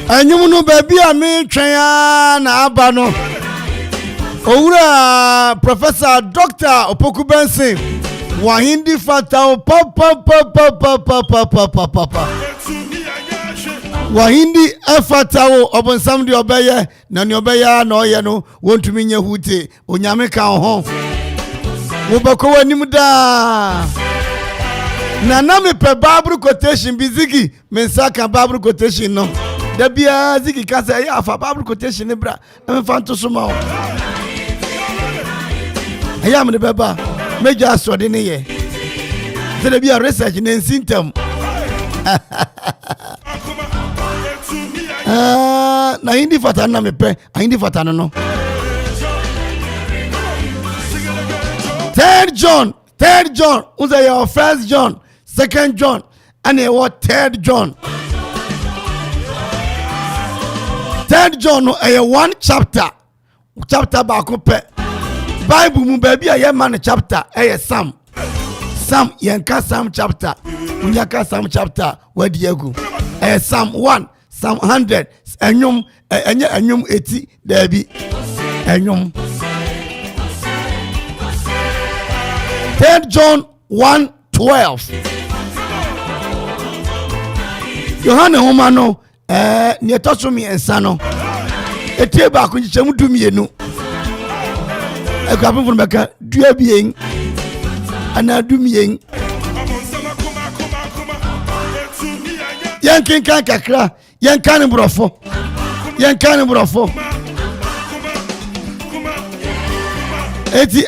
Anyumuno baby ami twen na abano. Owura Professor Dr. Opoku Benson Wahindi Fatao papa. Wahindi Fatao obonsam de obeye na ne obeya na oye no wontumi nya hute onyame ka ho. Wo bako wanim da. Na na me pe Bible quotation bizigi mensaka Bible quotation no. Da bia zigi kasa ya fa Bible quotation ne bra na me fanto so ma o. Ayam ne beba meja asode ne ye. Se da bia research ne symptom. Na hindi fata na me pe, hindi fata no. Third John, unza your first John, second John, and what third John. Third John a one chapter back up. Bible mu baby a man chapter a Psalm yanka Psalm chapter unyaka Psalm chapter where diegu Psalm 1 Psalm 100 enyum 80 debi enyum. Third John 1:12 Yohane homano ne tosumi ensano etie ba ko nchemu dumienu Akropong from Beka, do being and I do me. Yankin Kakra, Yankan Brofo,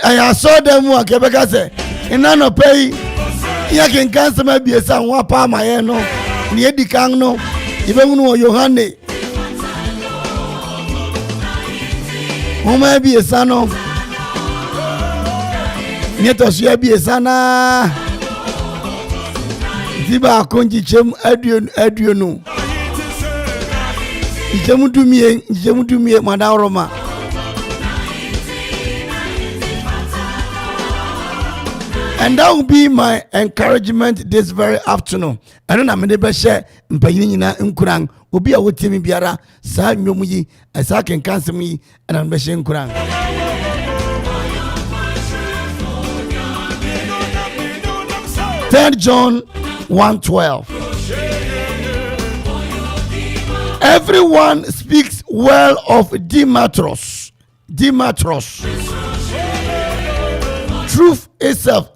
I saw them work, Quebec, and none of pay. Yankin cancer may be a son, one palm, I know, near the Kano, even know Yohane. Who may be a son of Nieto suya bi sana diba konji chem aduonu jemu dumie madawroma and that will be my encouragement this very afternoon. I don't know me be share mpanyin nyina nkuran obi a wotimi biara sa nwom yi asa ken kansem yi and am be share nkuran. Third John 1:12 Everyone speaks well of Demetrius. Truth itself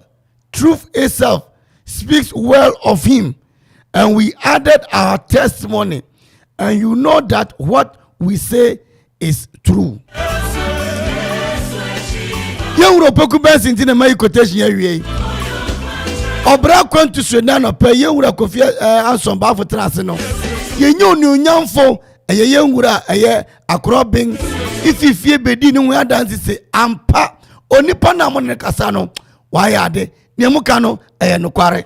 speaks well of him, and we added our testimony, and you know that what we say is true. Young Opoku Benson in my quotation here. Obra kwantu swena no pa yewura kofi anson ba fo trase no yenyo ni onyamfo yewura Akrobing ififie bedi ni hu adanse se ampa onipa na mo ne kasa no wa ya de ne mu ka no nokware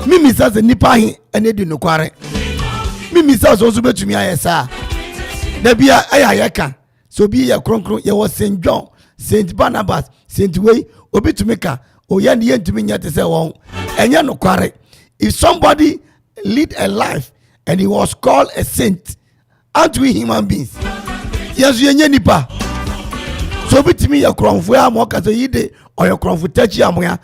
mimi sa se nipa hi ene di nokware mimi sa so betumi ayesa da bia ayeka so bi ye kronkron ye wo St. John, St. Barnabas, St. Way obitumi ka if somebody lead a life and he was called a saint, aren't we human beings? Yes, you nipa. So bit me your crown for Amoka Yide or your crown for Tachi Amoya,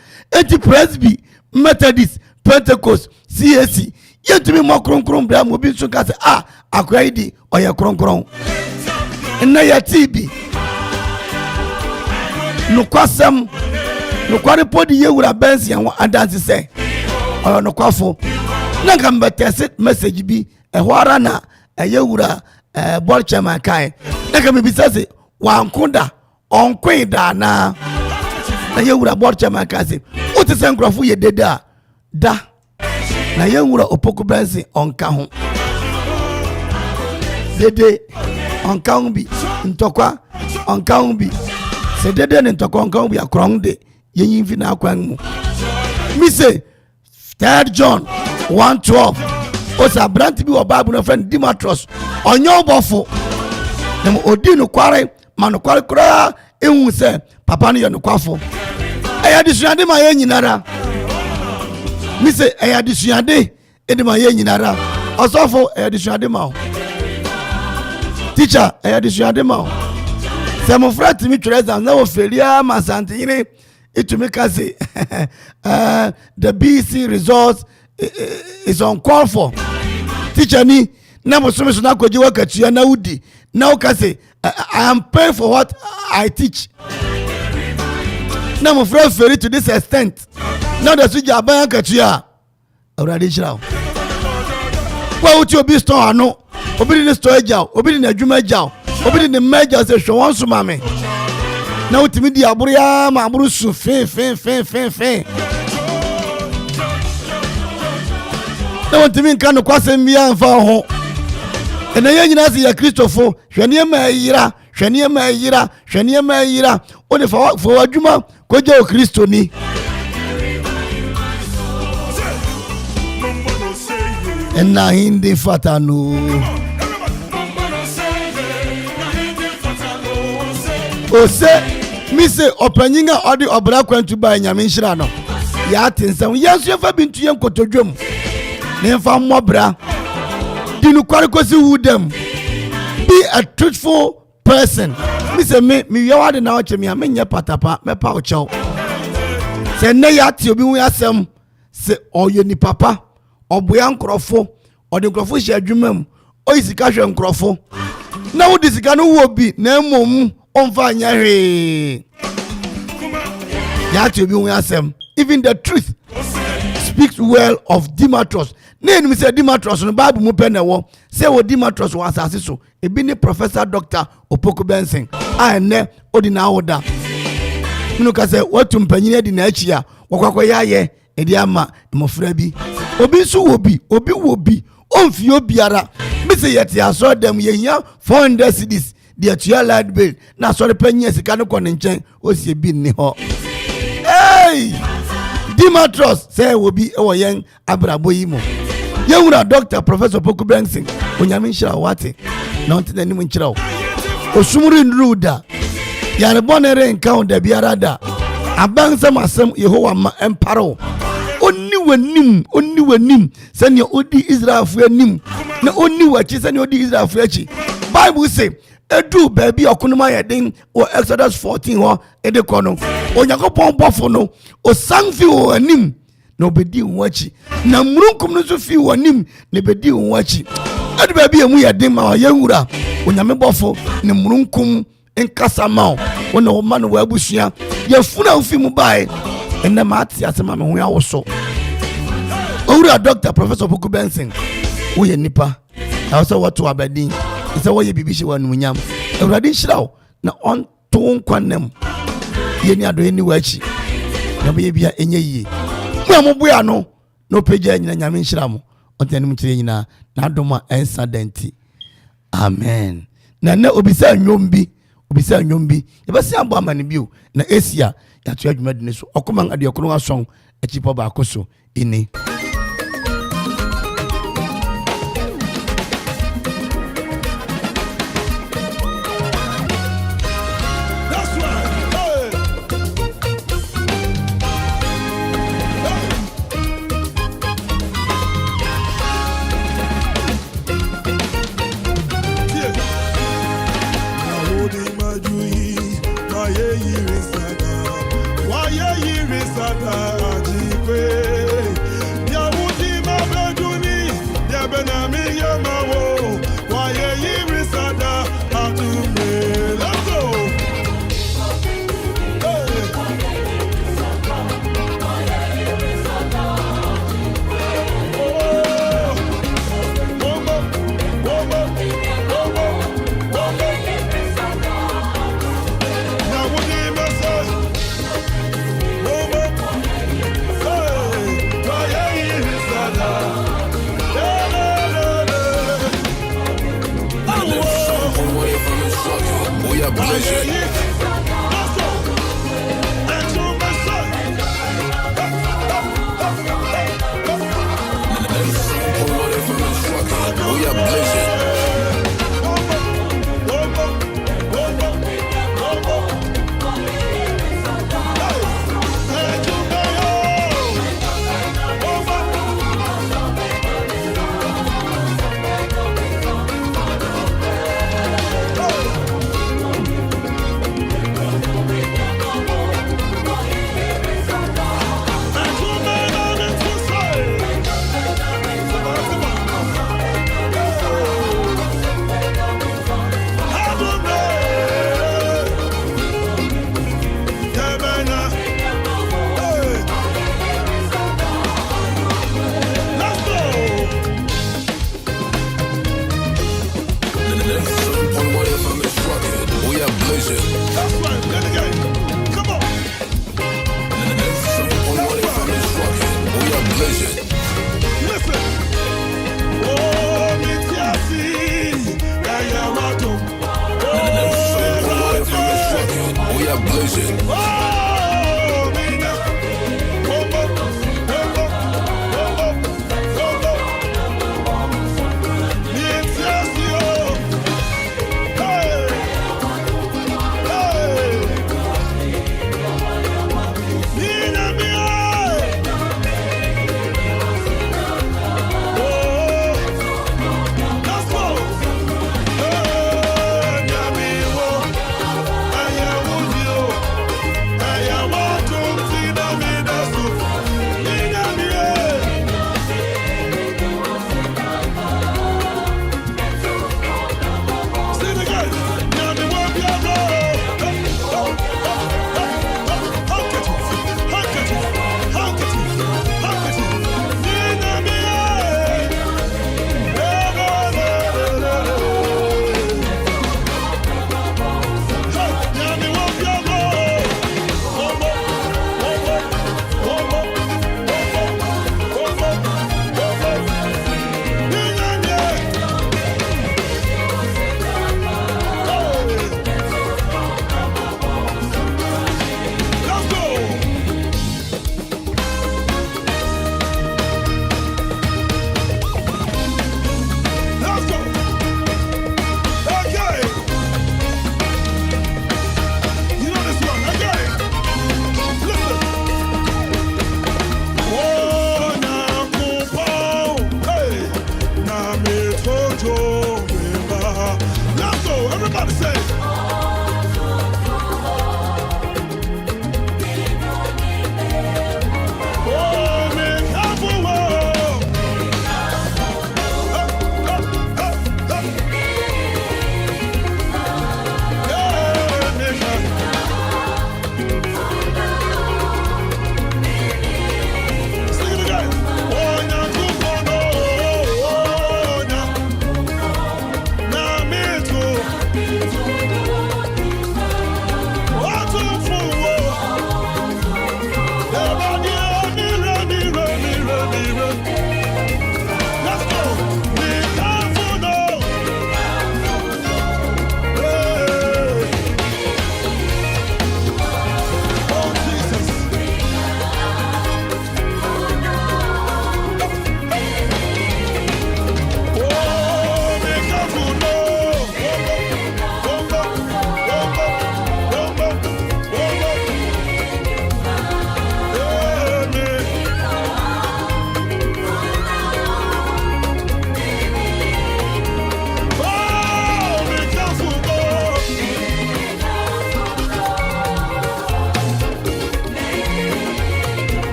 Presby, Methodist, Pentecost, CSC, yet to be more cron bram will be so Akwadi or your cron. And now your TB. No kwasam. No kwari podi ye wura bensi and adansi say or no kwafo na kamba test message bi ehwara na ye wura ball chairman kai na kamba bi say wankoda onkwida na ye wura ball chairman kai say o te sen krofo ye deda da na ye wura Opoku Benson onka ho dede onka ho bi ntokwa onka ho bi se dede ne ntokwa onka ho bi akron de yin fi na akwan mu mi say 3 John 1:12. Osa branti bi wo Bible no friend Demetrius onyo bofo na odi no kware ma no kware kura ehun se papa no ye no kwafo eya disuade ma ye nyinara mi se eya disuade edi ma ye nyinara osofo eya disuade ma o teacher eya disuade ma o se mo frati mi twere exam na wo feria ma sante yire itumi ka say the BC results is on call for. Teacher ni na bosomi so na koji wakatua na udi na o ka say I am paying for what I teach. Now, my friend, ferry to this extent. Now, the switch are buying katua. Already, shall. Well, would you be store? No, obey the store jow, obey the Juma jow, obey the major says, show one sumame. Now, to me, the Aburia, Mabrusu, fe. Now, to me, can cross and be and for home. And the young Nazi, a Christopher, Shania Mayira, only for Juma. Koja Kristo ni ena hindi fatano ose mise opanyinga odi obra kwantu ba nyame nhira no ya tensam yesu yefa bintu yen kotodwom ne mfa mmobra dinu kware kosi wudem. Be a truthful person. Mise me yawade na oche me amenye patapa me pa ocho se ne ya ti obi hu asem se oye ni papa oboya nkrofo odi nkrofo hye adwumam oyisika hwe nkrofo na wo disika no wo bi na emom onfa anya hwe ya ti obi hu asem. Even the truth speaks well of Demetrius. Ne enu se Demetrius no Bible mu pe na wo se wo Demetrius wa asase so ebi ni Professor Dr. Opoku Benson a ene odi na oda minu ka se watu mpanyine di na achi a wakwakwa yaye edi ama mofra bi obi so wobi onfi obiara bi se yete aso dem yehia 400 cedis di atua light bill na so repanye sika no kone nchen osie bi ni ho. Hey Demetrius say wobi ewo yen abrabo yi mo yewura Dr. Professor Opoku Benson onyame nhira wate na onte na nimu nchira osumuri nruda yare bonere encounter da biara da abansa masem Yehowa ma emparo onni wanim sene odi Israel fu anim na onni wachi sene odi Israel fu achi. Bible say edu baby okunuma yeden o Exodus 14 ho ede kono Onyankopon bofo no o sanfi o anim na obedi wachi na murunkum no so fi o anim na bedi wachi edu baby emu yeden ma yewura onyame bofo ne murunkum enkasa ma wona o ma no wabusua yefuna ofi mu bae enne mati asema me ho ya woso owura Dr. Professor Opoku Benson wo ye nipa na so watu abedin isa wo ye bibishi wanu nyam ewurade nhirawo na on to nkwanem ye ni ado ni wachi na be bia enye yie mu amoboya no no peja nyina nyame nhiramo ontene mu kire nyina na adoma incident. Amen. Na obisa nyombi yebasi abo amane bio na esia ya to adwuma dine so Okoman Akwaaba ason achipo ba akoso ini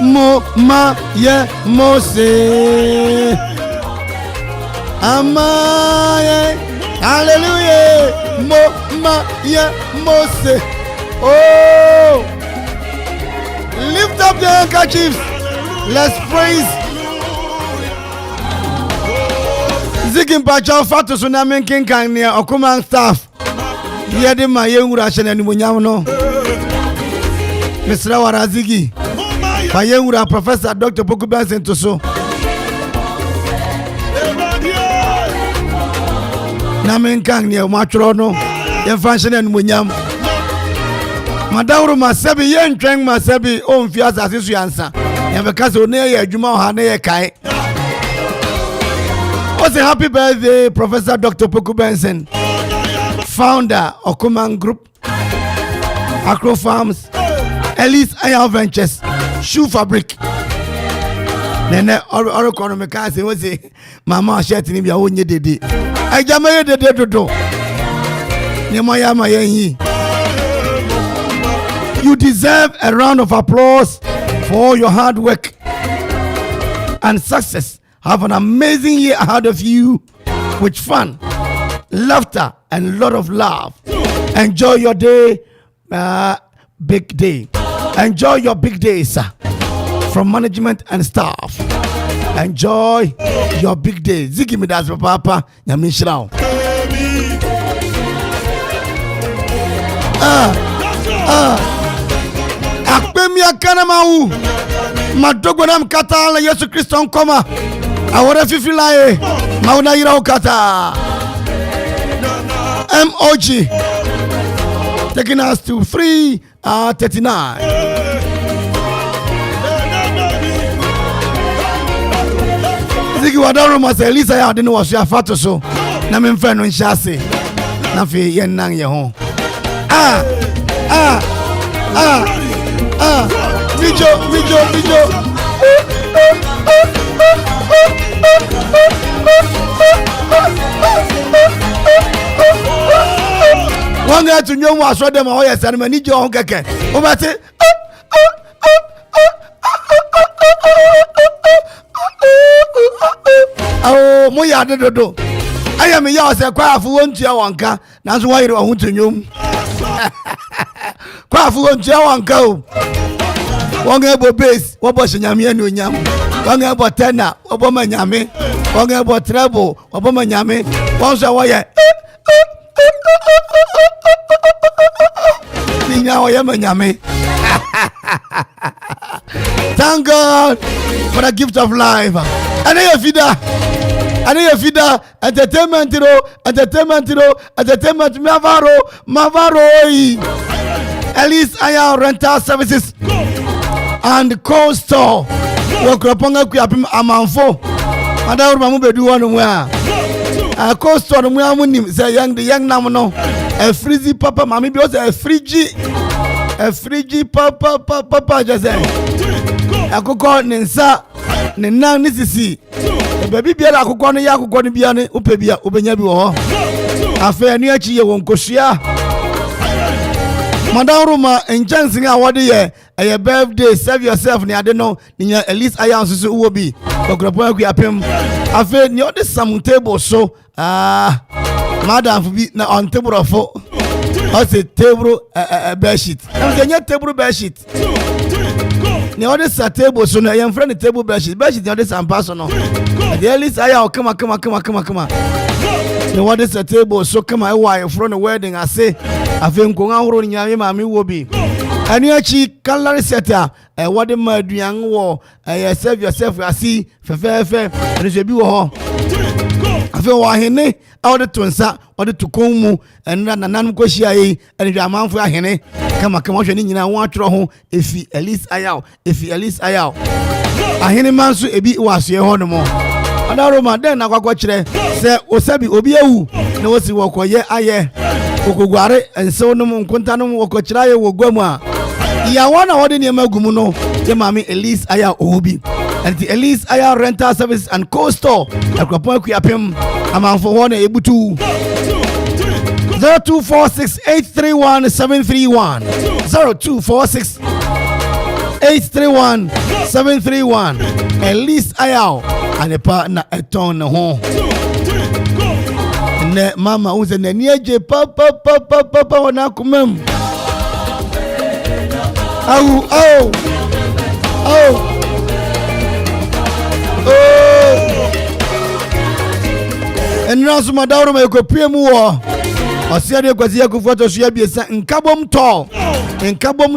Mo ma ye Mose Amaye Hallelujah Mo ma ye Mose. Oh, lift up your handkerchiefs. Let's praise. Zigin Pacha Fatu Tsunami King Kang near Okoman staff. Yadi my young Russian and Munyamno. Mr. Warazigi. Fayewura Professor Dr. Poku Benson to so. Namen kang ni matro no. Ye function and munyam. Madawru masabi yen tweng masabi o mfia asase su yansa. Ye beka se one ye adwuma ha na ye kai. What's a happy birthday Professor Dr. Poku Benson. Founder Okoman Group, Akro Farms, Ellis Iron Ventures, Shoe Fabric. Nene oro kono me ka se wo se mama shirt ni bia wonye dede. Ajama ye dede dodo. Ni moya ma yen. You deserve a round of applause for your hard work and success. Have an amazing year ahead of you with fun, laughter, and a lot of love. Enjoy your day, big day. Enjoy your big day, sir. From management and staff. Enjoy your big day. Ziggy me das papa, Yamishrao. Akpemia kanamau. Madogwanam katala Yesu Christo nkoma. Awore fifilae. Mauna ira okata. MOG taking us to 3:39. Ziki wadaro mas Elisa ya dinu wasu ya fato so na memfa no nhyase na fe yen nan ye ho. Video. One guy to know what saw them all yes and many John Keke. Oh, Moya do. I am a yas a craft one to your anchor. That's why you want to know. Craft one to your uncle. One able base, what was Yamian Yam? One about tenor, Obama Yame. One about treble, Obama Yame. Once a wire. Thank God for the gift of life. And feeder, entertainment, Mavaro, Ellis Iron Rental Services and Cold Store. Akropong-Akuapem Amanfo. And I remember do one where. Cold Store, the young Namono. A frizzy papa, mammy, because a fridgy papa, just say. I could call Nensa, Nena Nisi. The baby beer, I could call the Yaku Biane, Upebia, Ubenyabu. A fair near Chia won't koshia. Madame Roma and Chancing our year, a birthday, serve yourself, I don't know, near at least I answer will be. Akropong-Akuapem. I feel near the some table, so Madam be now on table of four. I say table bed sheet. I'm saying table bed sheet. The other table, so I am friend the table bed sheet. Bed sheet, the other some personal. The earliest I come on. The other table, so come my wife from the wedding. I say, I think going out in Yami will be. And you actually can set a what the mud young war. I serve yourself, I see, fair, and it should be war. I feel Ohene, out the Twinsa, or the Tukumu, and Nan Koshia, and the Amanfo Ohene. Come on, in I want to home if he at least I out. Ohene Mansu, a bit was your honor. And I remember then I got watch there, say, Osabi Obiu, no was walk or ye, Okuguare, and so no Quantanum or Cochrayo or Goma. Ya one order near Magumuno, the mammy Elise Aya Obi. And the Ellis Iron Rental Service and Cold Store. Akropong-Akuapem. Amanfo one able to 0246-831-731 0246-831-731 Ellis Iron and a partner a ton home. Ne mama who's in the near J papa wana kumem. Oh. And now, so my daughter may go pay more. Osiade kwasi Akuffo to so ya biesa nkabom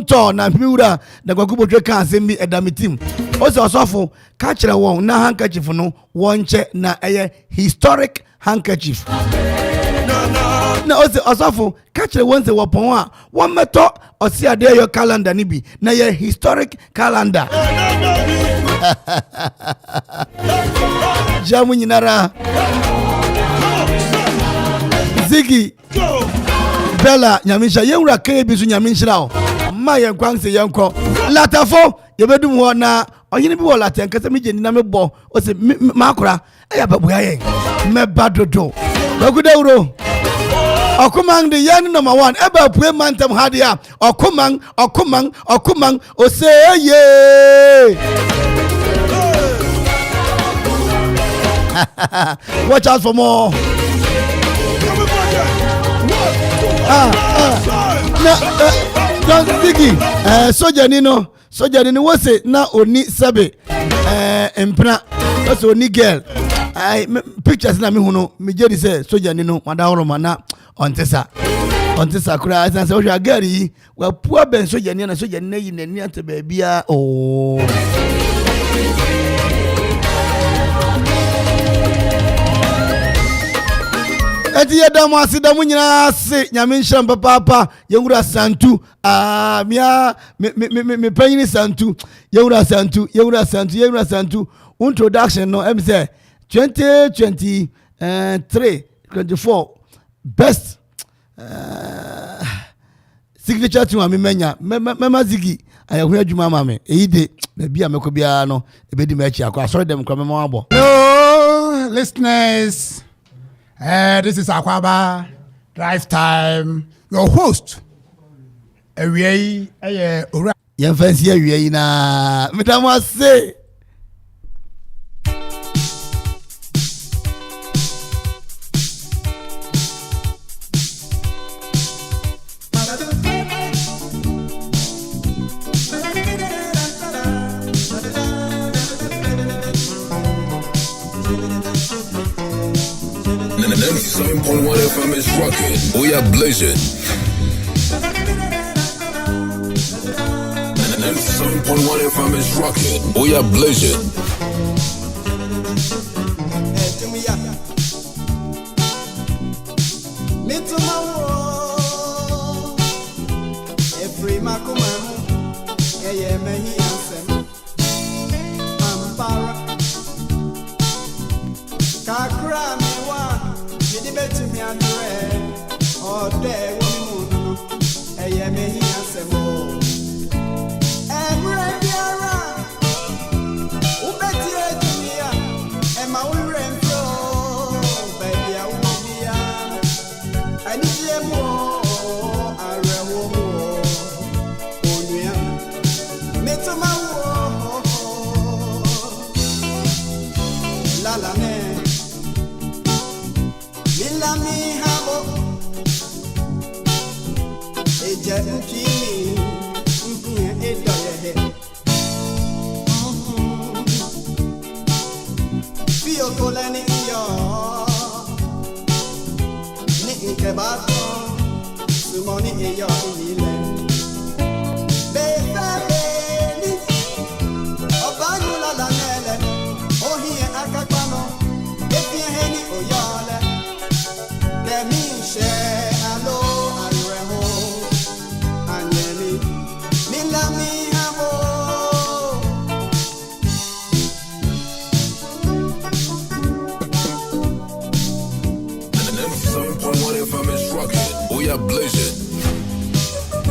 to na miwura na kwakubotwe ka asem bi edamitim osofo ka kire won na handkerchief no wonche na historic handkerchief na osofo ka kire won se wopon a won meto osiade yo calendar ni bi na historic calendar jamu nyinara Ziggy Bella nyamisha yewura kan bi so nyamisha o ma yen kwan se yenko latafo yebedum ho na oyini bi wo laten kase me jeni na me bo o se makora eya babuya yen me badodo bagudawro Okoman de yan number 1 eba pue mantem hadia Okoman o say ye watch out for more Don't Ziggy Soja Nino was it na oni sabe empna that's oni girl I pictures na me huno me jedi say Soja Nino madawro mana ontesa kura as say o gari wa pua ben Soja Nino na Soja Nino yi nani ate ba bia oh eti yedam asidamu nyina ase nyame nhyiram papa yewura santu mia me panyini santu yewura santu introduction no em say 2023-24 best signature to me menya mema Ziggy ayahu adwuma mame eyide na bia meko bia no ebedi ma achi akwa sorry dem kwa mema abo. Hello listeners. This is Akwaaba Drive Time. Your host, Awie Ora. Yan fancy Awie na. Madam say. On one FM is rocking. We are blazing. 7.1 FM is rocking. We are blazing.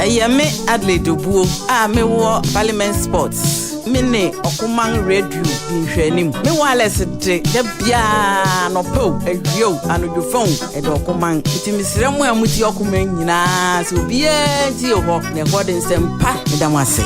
Ayame Adelaide Obuo me wo Parliament Sports mene Okoman Radio nhwanim me wireless de bia no po awio anodwofon e de Okoman itimisire mu amuti Okoman nyina se obi e ti ho ne hode nsempa me da wase.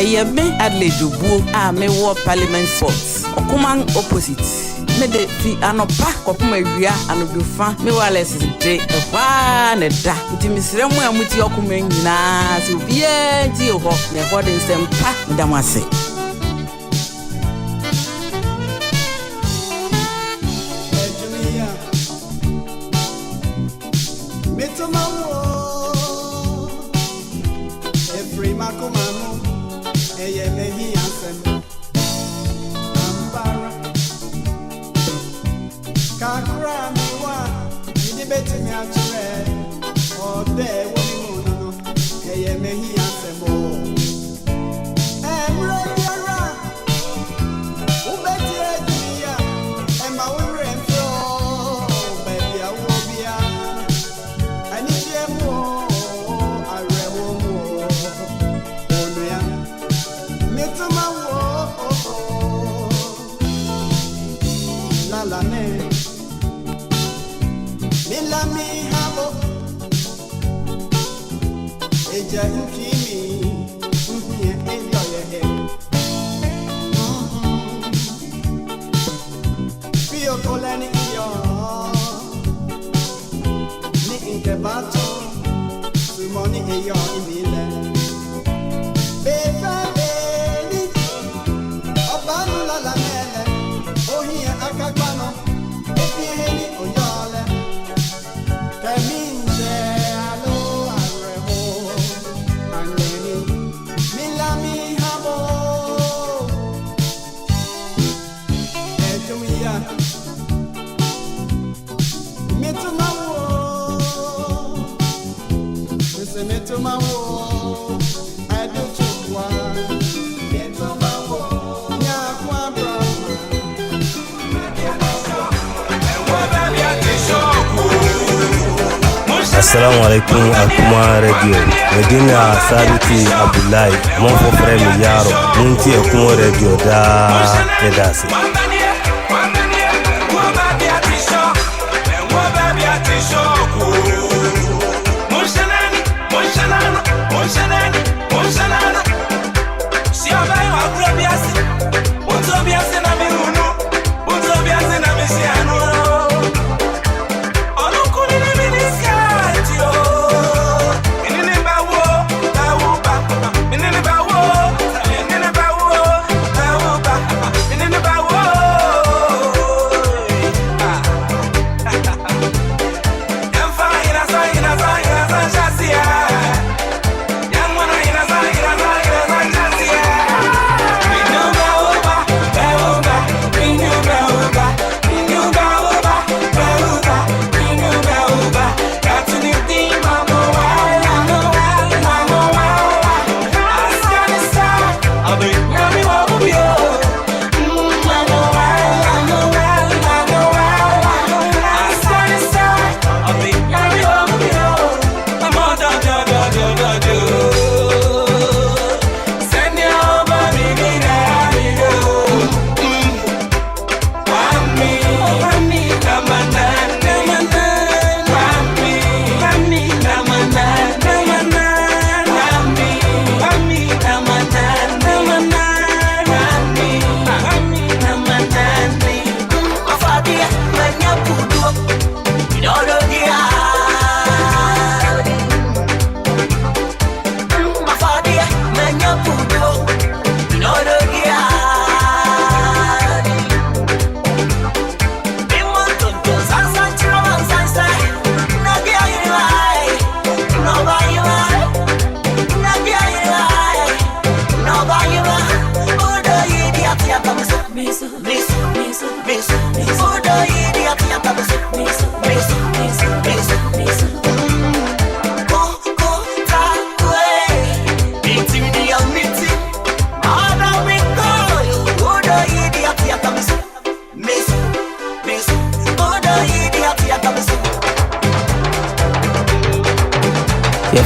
Eyeme Adelaide Dubuo a me wo Parliament Sports. Okoman opposite. Me de fi anopa kopuma wia anobufa me wales de ehwa ne da. Nti misire mu amuti okuma nyina so bia ti ho me ho de sempa ndamase. Assalamu alaikum Akuma Radio. Medina Sabiti Abdullahi, mon frère Miyaro, Munti Akuma Radio da Edasi.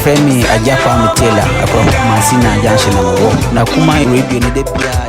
Femi Ajapa Mitela Akropong-Akuapem Junction na kuma radio ni de bia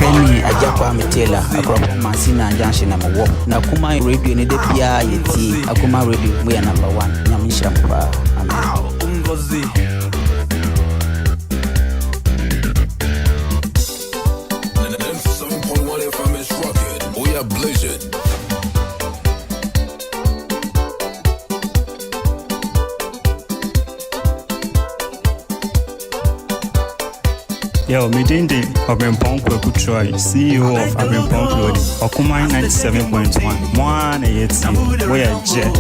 Femi Akropong Akwaaba junction na mo. Na kuma radio ni de bia yeti. Akuma radio we number 1. Nyamisha mpa. Amen. Ngozi. 7.1 FM is rocking. We are blazing. Yo, Midindi Akropong-Akuapem, CEO of Akropong Clothing, Okoman 97.1. Mwana yeti, we are jet.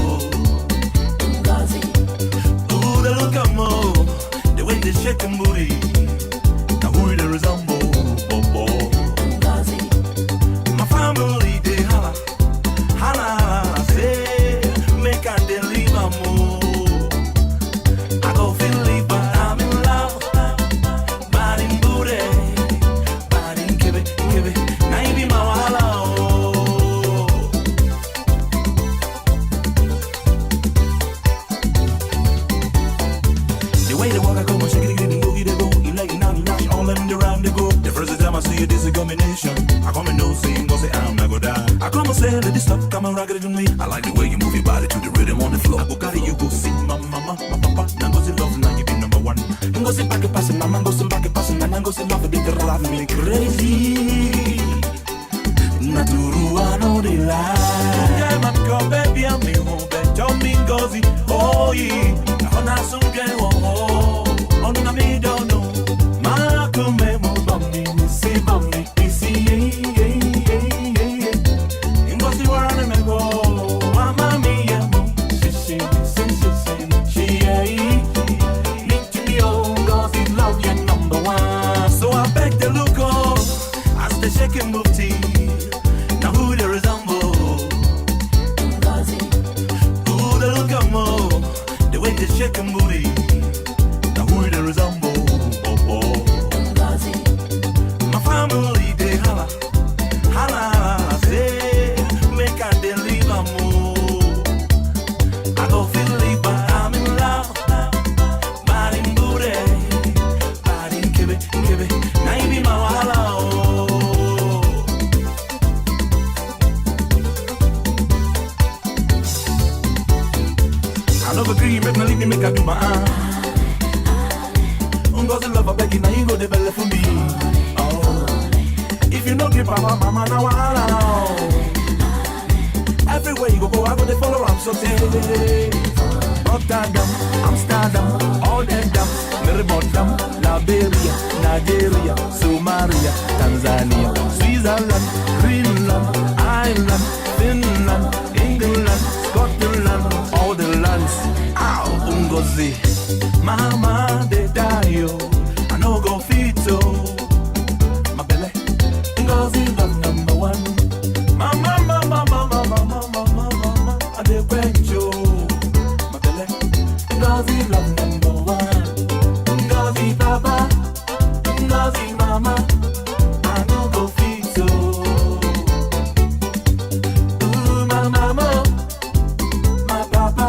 Ooh, they look at mo, the way they shake and booty. Now who they resemble, Bobo. My family, they holla, holla, say, make a deliver more. I go feel it, but I'm in love. Bad in booty, bad in kibi, now you be my wahala. The way they walk, I go, shake it, and boogie, they go. You like it now, all them around they go. The first time I see you, this is a combination. I come and no sing, go say I'm not gonna die. I come and say, let this stuff come and rock it to me. I like the way you move your body to the rhythm on the floor. I go carry you, go see my mama, my papa. Now go see love, now you be number 1. And go see back and passing, mama, go see back and passing, and go see love, they drive me crazy. Naturu, I know they lie. Yeah, my girl, baby, I'm in home, baby, don't mean gozy. Oh, yeah, I'm not some gay, oh, no, me don't know. My come, mommy, see, mommy, see, and go see where I'm go. Mamma mia, she, need to be old, cause he love you number 1. So I beg the look up as the shaking move tea. Now who they resemble? Who they look at more? The way they shake and booty. Now who they resemble? My family they holla, holla, say make a deliver more. I go feel it, but I'm in love. Bad in booty, bad in kibi. Now you be my wahala. I love a green, make me leave me, make I do my Ngozi love a begging, now you go the belly for me. Oh, if you don't give papa, mama, now I everywhere you go, I go to follow, I'm so dead. Rotterdam, Amsterdam, all them dam, Meribondam, Liberia, Nigeria, Somalia, Tanzania, Switzerland, Greenland, Ireland, Finland, England, Scotland, all the lands. Ow, Ngozi, mama, they die, yo. I know go fit, so my belly, Ngozi love number 1. Mama, I did quench you. My belly, Ngozi love number 1. Ngozi papa, Ngozi mama, I know go fit, so. Ooh, my mama, my papa,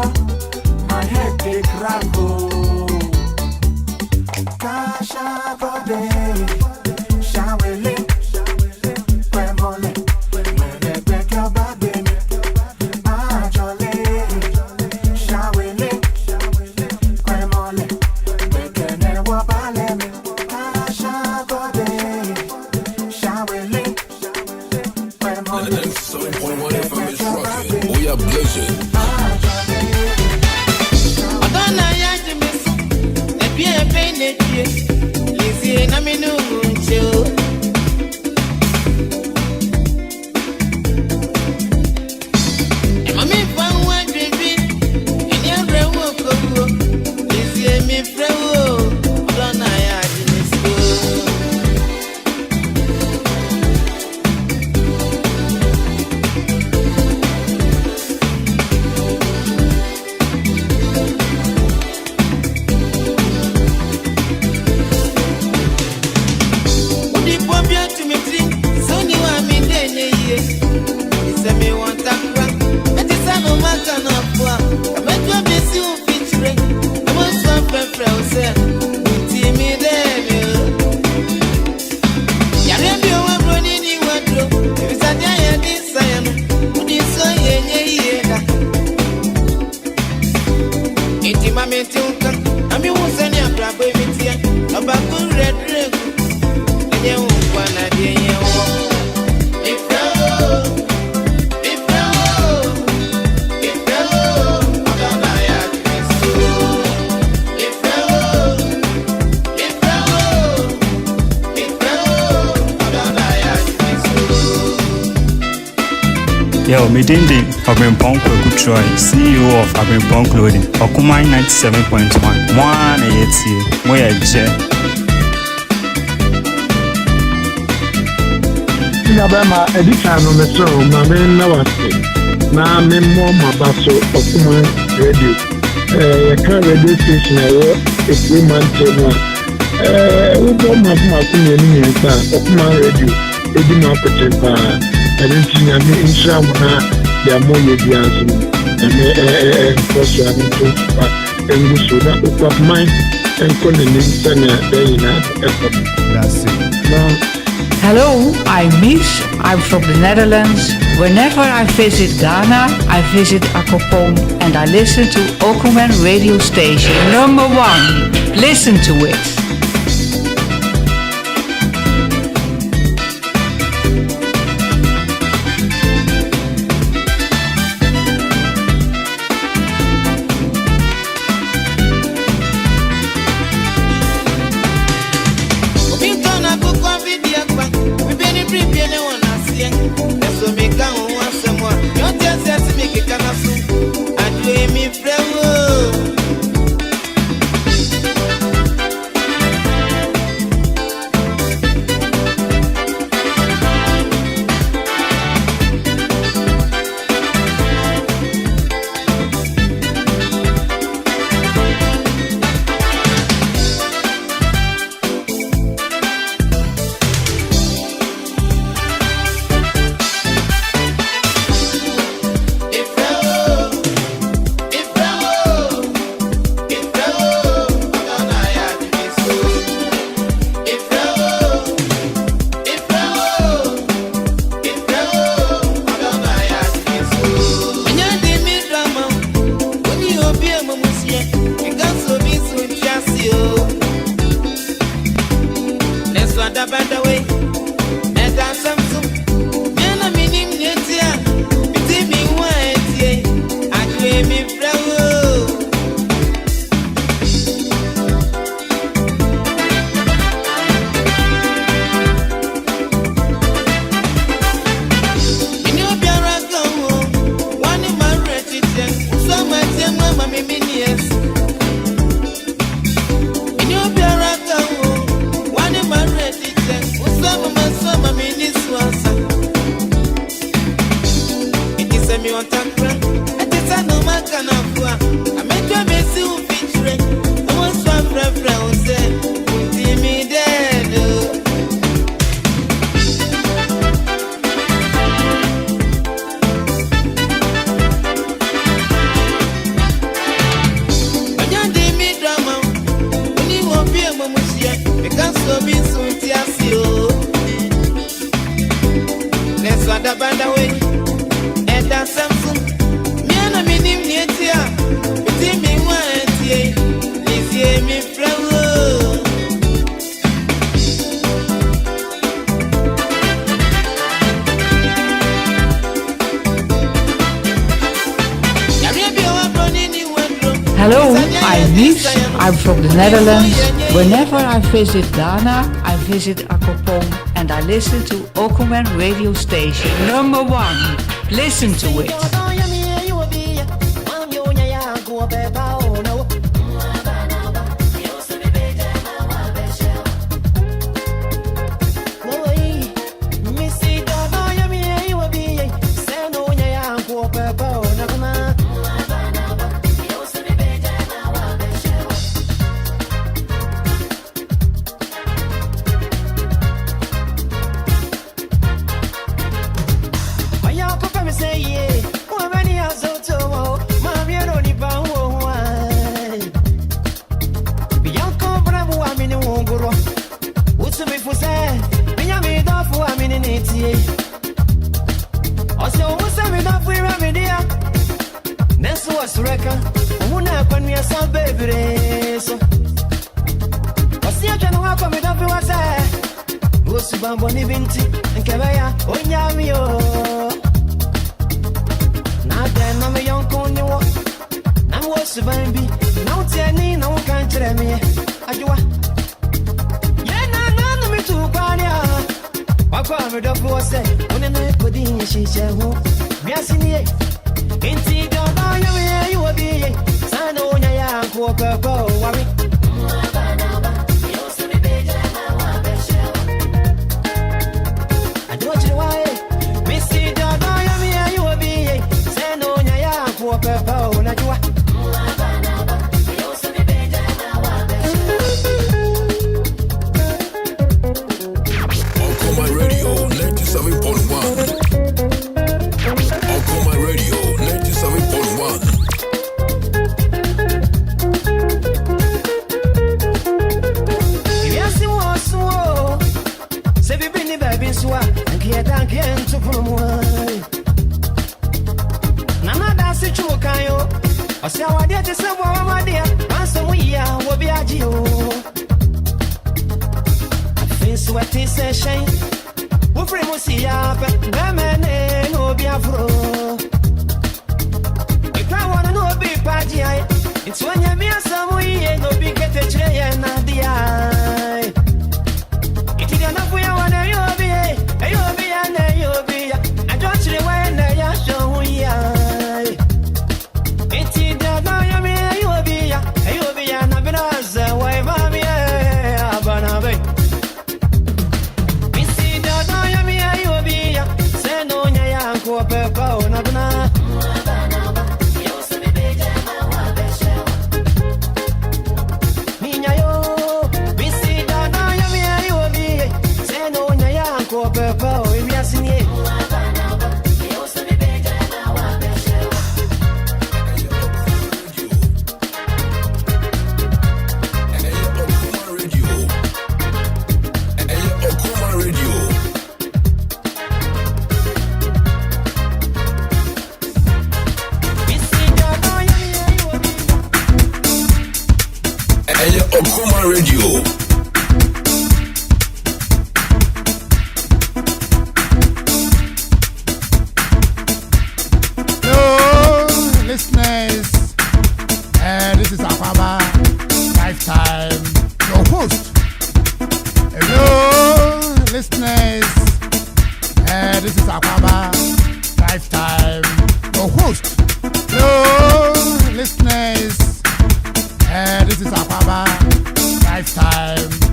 my head they crack, oh. Kasha bode, shawele, kwemole, mwene kwekyo bade, majole, shawele, kwemole, kwekene wabale, kasha bode, shawele, kwemole, 7.1 FM is rocking. We are blazing. Lizzie, na me no chill. Mami found one baby, and you're very welcome. Lizzie, me friend, don't I had in school. Yo, Midindi, Akropong-Akuapem, CEO of Akropong Clothing, Okoman 97.1. Mwana yeti, moya je. Nabama editor no metro mame na wase na me mo mabaso Okoman radio can radio station ayo equipment channel we go mama kunye ni nsa Okoman radio edi ma petepa edinti na me insha na ya moye bianso me poso ani to enguso na Okoman enkone ni nsana deyina That's it. now. Hello, I'm Mies. I'm from the Netherlands. Whenever I visit Ghana, I visit Akropong and I listen to Okoman radio station #1. Listen to it. Hello, I'm Mies. I'm from the Netherlands. Whenever I visit Ghana, I visit Akropong and I listen to Okoman radio station #1. Listen to it. Wakwa me do for say, when I put in she say, Biasinie. Inti gaba you will be. Sano ya ko wari. I do what you want. Missy gaba you will be. Sano ya ko na jua. Okoman Radio 97.1. Okoman Radio 97.1. Ose awade te se wo amade anso we ya wo bi aji o Afin wati se shen wo free mo si ya pe be mene no bi afro e kwa wona no bi paji ai it's when you me asamu ye no bi kete chire ye na dia it is na for you wana yo bi ya na yo bi ya ajo chire we na ya show ya Okoman Radio. Hello, listeners. This is Akwaaba, Lifetime, your host. Hello, listeners. This is Akwaaba, Lifetime, your host. Hello, listeners. This is Akwaaba, Lifetime.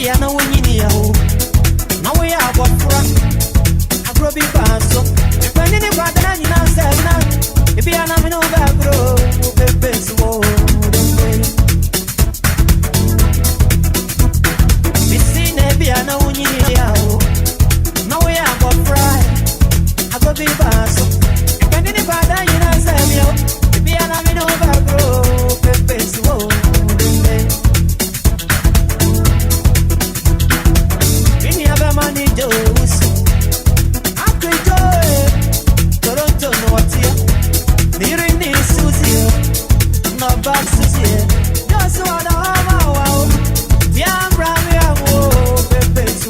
be an winning. Now we are what for Agrobi Basso. When anybody now said now, if you are not in overgrow, best world. We see Nebia no winning. Now we are what for Agrobi Basso. When anybody now said, if you are not in overgrow, best world. Money dose. I could do it. Toronto, no what's here. Nearing this Susie. No back Susie. Just what I'm out. Yeah, Rami, I'm Pepe's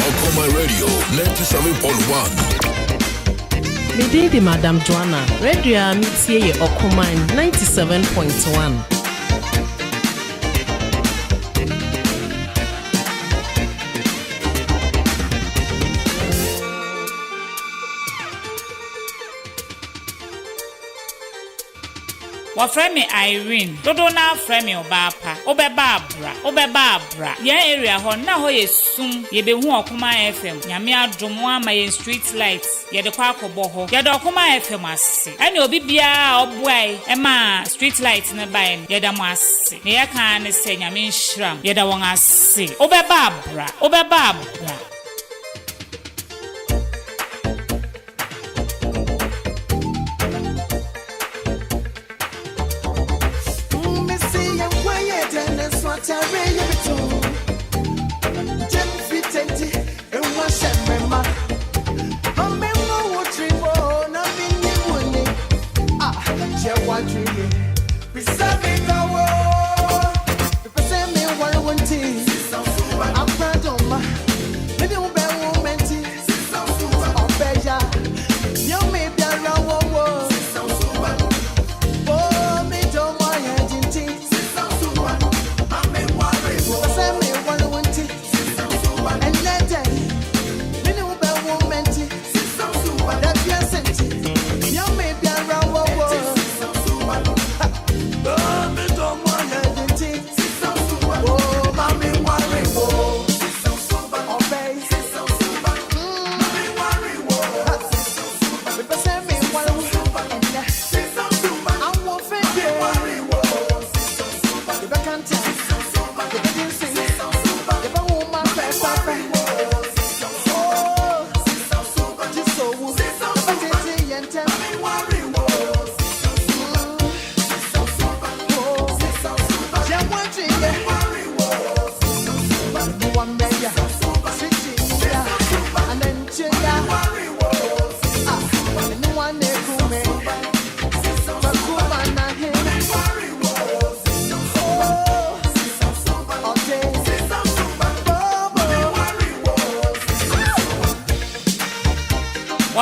Okoman Radio 97.1. Midday Madam Joanna, Radio Meetie Okoman 97.1. Wafrɛ me Irene dodo na afrɛ me Obapa obeba ya area hɔ na hɔ yɛ sum ye be hu Okoman FM nyame adom ama yɛ street lights ye de kwa akɔbɔ hɔ ye de Okoman FM ase ɛne obi bia ɔboai ɛma street lights ne bae ye da mo ase ne ye kan ne sɛ nyame nhyiram ye da wɔn ase obeba abra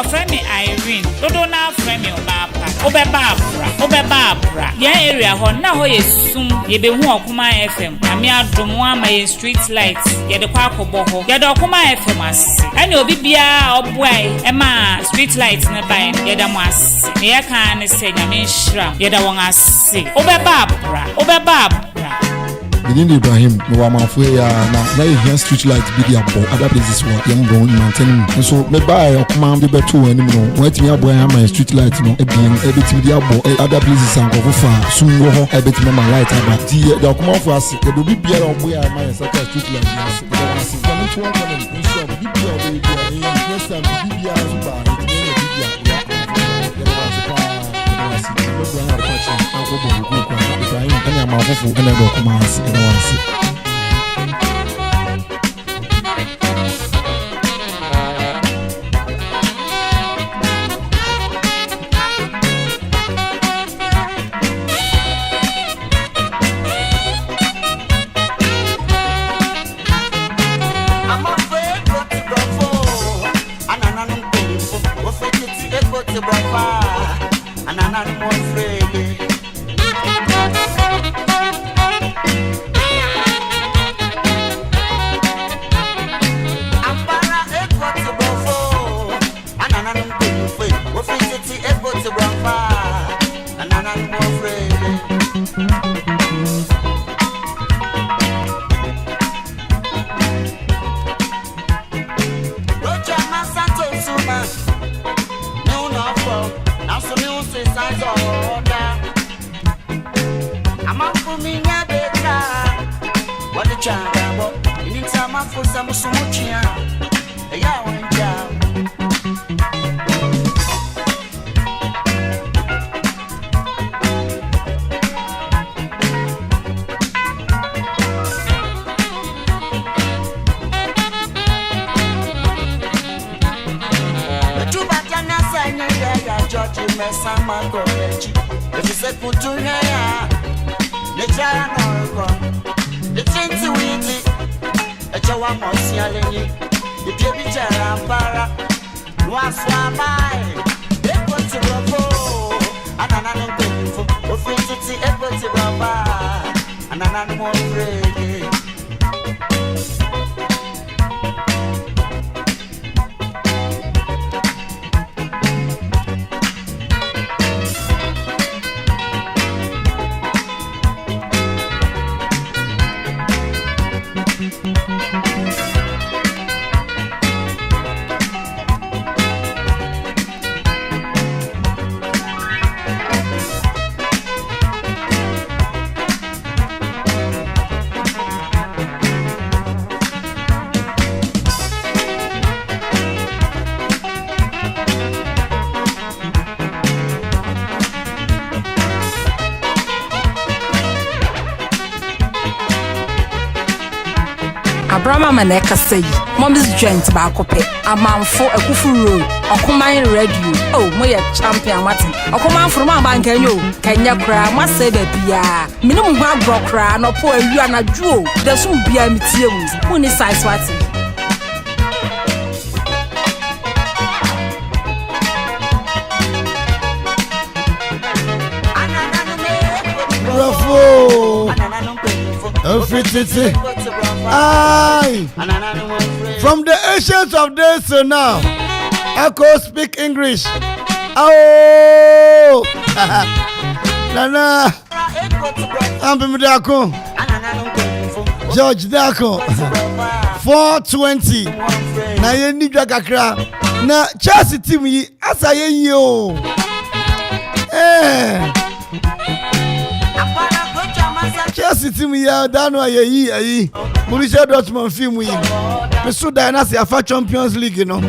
wɔfrɛ me Irene dodo na frɛ me Obapa Obeba abra yɛn area hɔ na hɔ yɛ sum yɛbɛhu Okoman FM nyame adom ama yɛn street light yɛde kɔ akɔbɔ hɔ yɛde Okoman FM ase ɛne obi biara ɔboae ɛma street light ne bae yɛda mo ase ne yɛka ne sɛ nyame nhyira yɛda wɔn ase Obeba abra Benin Ibrahim, no Amanfo na here street light be the abo other places were young brown mountain. And so me buy Okoman the better one no. What me abo my street light no e bien e bit the abo other places and go far soon go ho e bit me my light aba. The Okoman for us e do be bia abo my street light yes. The one see come to one and so be bia be next time be bia so ba it me be bia. The one see pa see go go na question and go go Ibrahim and Amanfo and the Okoman and the one see. Barima maneka say mom's joint ba akope Amanfo Akuffo road Okoman radio oh mo ye champion Martin Okoman from banka nyo kenya kra ma say ba bia minimum ho agro kra no po awu anadwo da so bia mitie mu ni size Martin From the ancients of days to now, Echo speak English. Oh, Nana, Ambim Darko, George Darko, 420. Na ye ni kakra. Na Chelsea team yi asaye yo. Chelsea team ya dano ayi Borussia Dortmund film yi me so dynasty afa Champions League no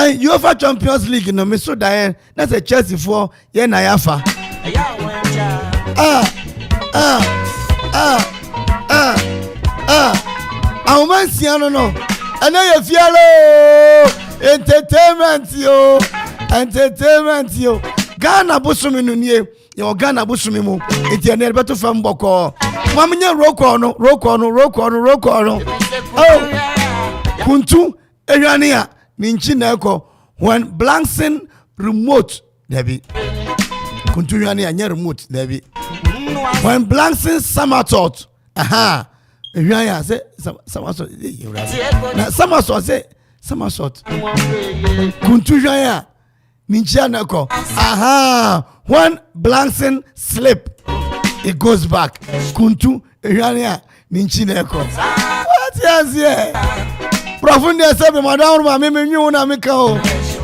you afa Champions League no me so dy na say Chelsea for ye na yafa Aumansiano no ana ye fialo entertainment yo Ghana bosumi no nie yo Ghana bosumi mu enti ene beto fam boko mamnya roko no oh kuntu ehwane a ninchi na eko when blanksing remote debi kuntu hwane anya remote debi when blanksing summertot hwan ya say summertot na summertot say summertot kuntu hwan ya ninchi na eko when blanksing slip it goes back kuntu hwane ya ninchi na eko what is here profunde sebe madam ma me nyu na me ka o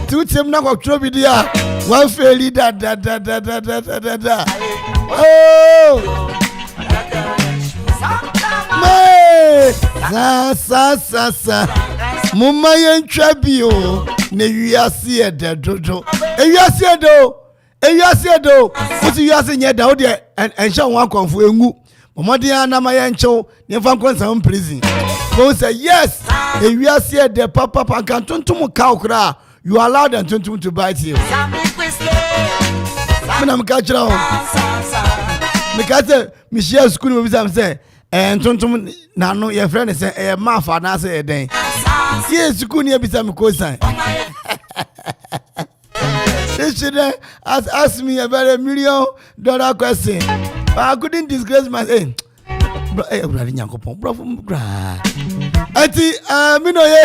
tutem na kwatro bidia one fairly da oh me sa mumma yentwa bio na wiase e de dodo ewiase do futi wiase nye da wo de enhya won akonfo engu momode anama yenchew ne fa nkonsam prison go say yes ewiase de papa kan tontom ka okra you allow them to bite you me catch now me catch me share school me say say tontom na no your friend say mafa na say den yes school ne bi say me ko sign this should ask me about $1 million question I couldn't disgrace my bro nyankopon bro ati me no ye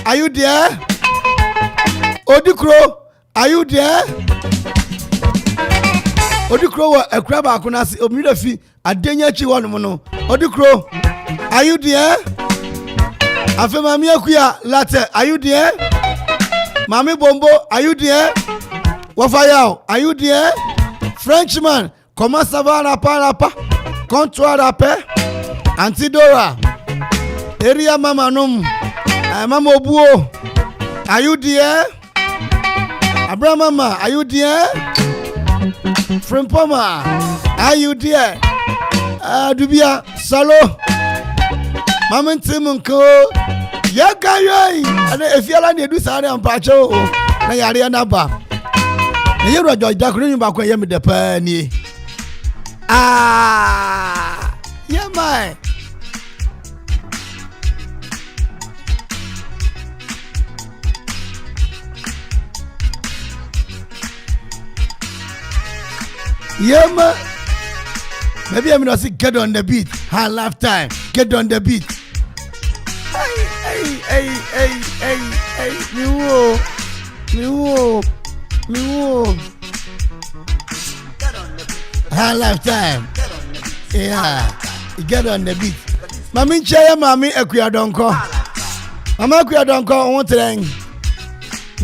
are you there Odikro, are you there? Odikro wa Akwaba akunasi omirefi adenya chi wonu no. Odikro, are you there? Afe mami akuya latte, are you there? Mami Bombo, are you there? Wafayao, are you there? Frenchman, comment ça va la pa? Comptoir la paix? Antidora. Area mama num. Mama Obuo. Are you there? Abrahama, are you there? Frimpoma, are you there? Dubia, Salo, Maman Timunko, Yakayoy, and if you are do Sari and Pacho, Nayariana Ba. You are George Dakurin back when you the penny. Yeah, my. Yeah, man. Maybe I'm not saying get on the beat. High lifetime. Get on the beat. Hey. Me whoa. High lifetime. Yeah. Get on the beat. Mami Chaya Mami Akuya Donko. Mama Akuya Donko on train.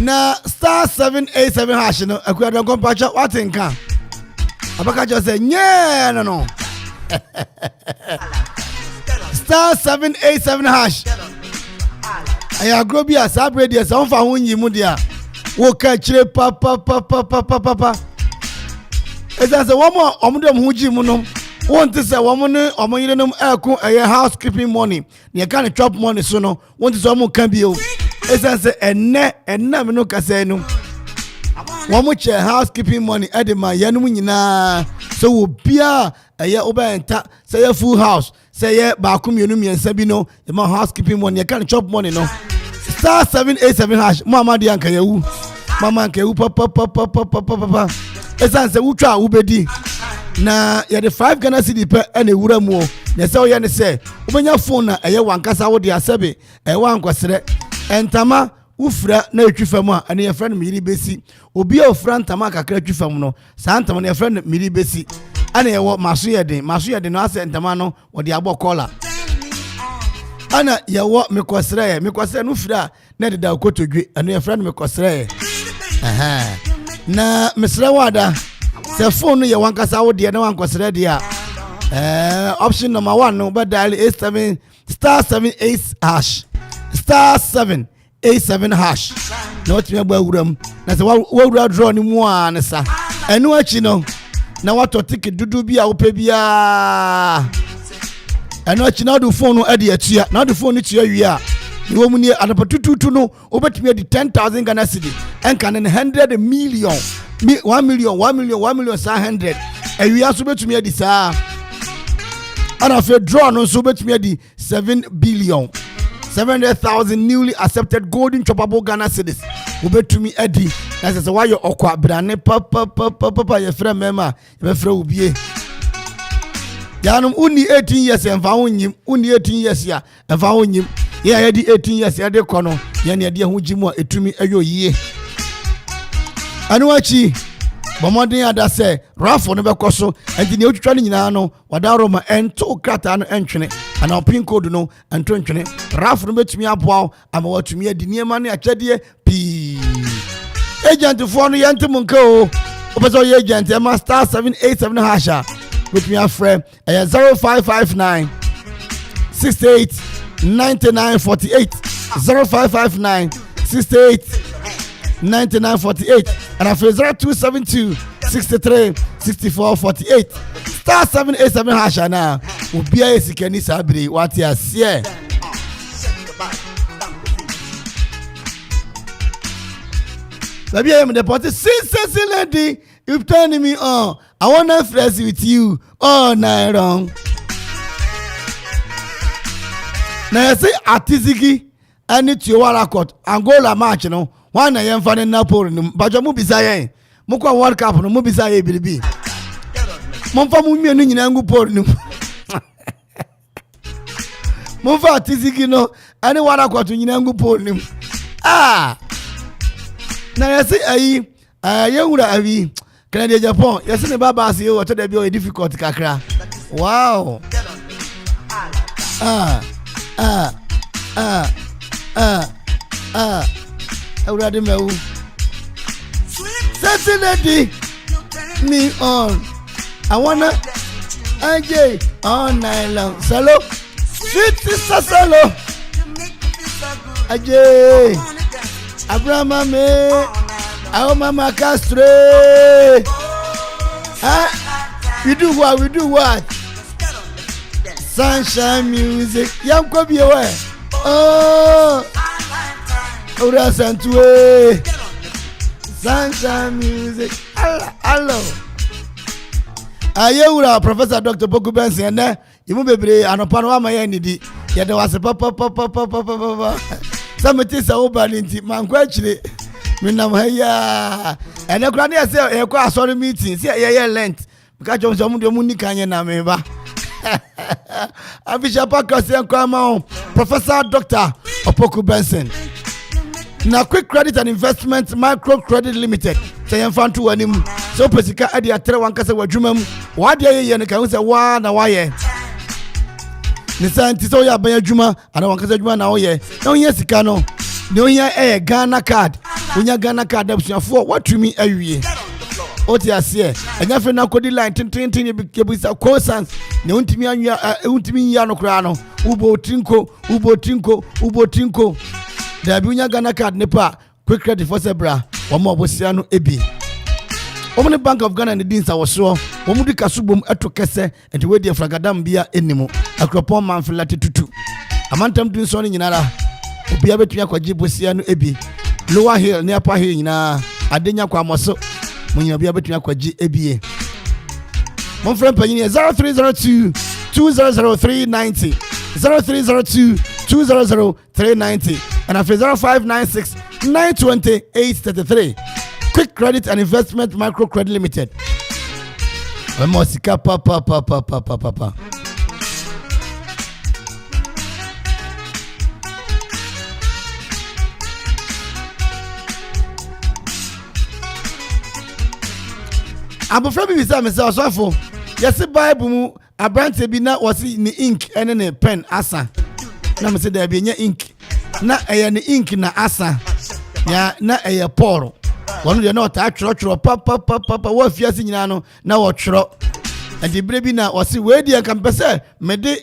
Na star 787 hash no Akuya Donko pacha what in can. Abaka just say yeah no. Star 787 hash. Aya grobia sabredi esa onfa hunyi mu dia. Wo ka kire papa. Esa se wo mo omudem hunji mu no. Won ti se wo mo ne omoyire no eku eye housekeeping money. Ne ka ne chop money so no. Won ti se wo mo kan bi o. Esa se enne me no kasa no. One che housekeeping money at the man yanum nyina so wo bia eye oba enta say a full house say ye baakum yenum yensa bi no the man housekeeping money you can chop money no star 787 hash mama de anka yewu mama anka yewu papa esan say wutwa wo bedi na ye the 5 Ghana cedi per ene wura mu o na say oye ne say obenya phone na eye wankasa wo de asebe wankwasere entama ufra na etwifam a ene ye friend miri besi obi a ufra ntama kakra etwifam no sa ntama na ye friend miri besi ana ye wo maso yeden no ase ntama no wo de agbo kola ana ye wo mekosere no ufra na de da kotodwe ene ye friend mekosere na mesre wada se phone no ye wankasa wo de na wankosere de a option number 1 no ba dial 87 star 78 hash star 787 hash na otime gba wuram na se wawura draw ni mu an sa enu achi no na wato ticket dudu bia wo pe bia enu achi na do phone no ade atua na do phone tua wi a ni wo mu ni adapatututu no obetime di 10,000 Ghana cedi enka ne 100 million 1 million 100 ewia so betumi adi saa ana fe draw no so betumi adi 7 billion 700,000 newly accepted golden choppable Ghana cedis. Ubetumi Eddie. That's why you okwa brane papa your friend mema your friend ubie. Yanum uni 18 years and found him. Uni 18 years ya and found him. Yeah, 18 years ya de kono. Yani adia hujimo etumi eyo ye. Anuachi. Bomodin ada say Rafo no bekoso enti ne otwitwa nyina no wada Roma ento krata no entwene ana pin code no ento entwene Rafo no betumi aboa ama watumi adi niema ne akyede pi agent for no yentum nka o obeso ye agent e master 787 hasha betumi afre 0559 68 99 48 0559 68 9948 and after 0272 63 64 48 star 787 hasha na ubia esikani sabri wati asie Baby I am the party since lady you turning me on I want to flex with you all night long na say atizigi ani tiwara court Angola match no Wana yemfane Napoli bajo mu bisaye mukwa World Cup no mu bisaye bilibi momfa mu mienu nyina ngu Paul ni momfa tiziki no ani wara kwatu nyina ngu Paul ni na yesi ayi yewura abi Canada Japan yesi ne baba asi o to da bi o difficult kakra wow Already me Saturday me on I wanna AJ all night long salo sweet sister salo AJ Abraham me our mama Castro we do what sunshine music yam ko bi away Ura Santue Sunshine music hello Ayewura Professor Dr. Boku Benson and you move bebre anopano wa maye nidi ya de wase papa sameti sa obaninti mankwa chire minam haya ene kura ne se e kwa asori meeting se ye lent because jo mu de mu nikanye na meba Abisha Pakase Nkwama Professor Dr. Opoku Benson na quick credit and investment micro credit limited say yemfantu wanim so pesika ade atre wankasa wadwumam wade ye ne kan say wa na waye ni santi so ya ban adwuma ana wankasa adwuma na woye na onya sika no ne onya Ghana card onya Ghana card abusuafo watumi awie oti ase enya fe na kodi line tintin ebisa consans ne untimi anwa untimi ya no kra no ubo tinko da bi unya Ghana card ne pa quick credit for sebra wo mo obosia no ebi Omni Bank of Ghana ne dinsa wo so wo mu di kasubom eto kese enti we di fragadam bia enimu Akropong-Akuapem tutu amantam din so ne nyinara obi abetumi akwaji bosia no ebi Lower Hill ne upper hill nyina adenya kwa moso munya bia betumi akwaji ebie mon friend panyin 0302 200390 0302 200390 and after 0596 920 833 Quick Credit and Investment Micro Credit Limited. Mosika papa. Abofra bi bisa me say osofo yesi Bible mu abrante bi na wasi ni ink ene ne pen asa na me say da bi nya ink na eye ni ink na asa ya na eye poro wonu de na ota atworo papa wa fiase nyina no na wo tworo ade bre bi na wasi we di kan pese me de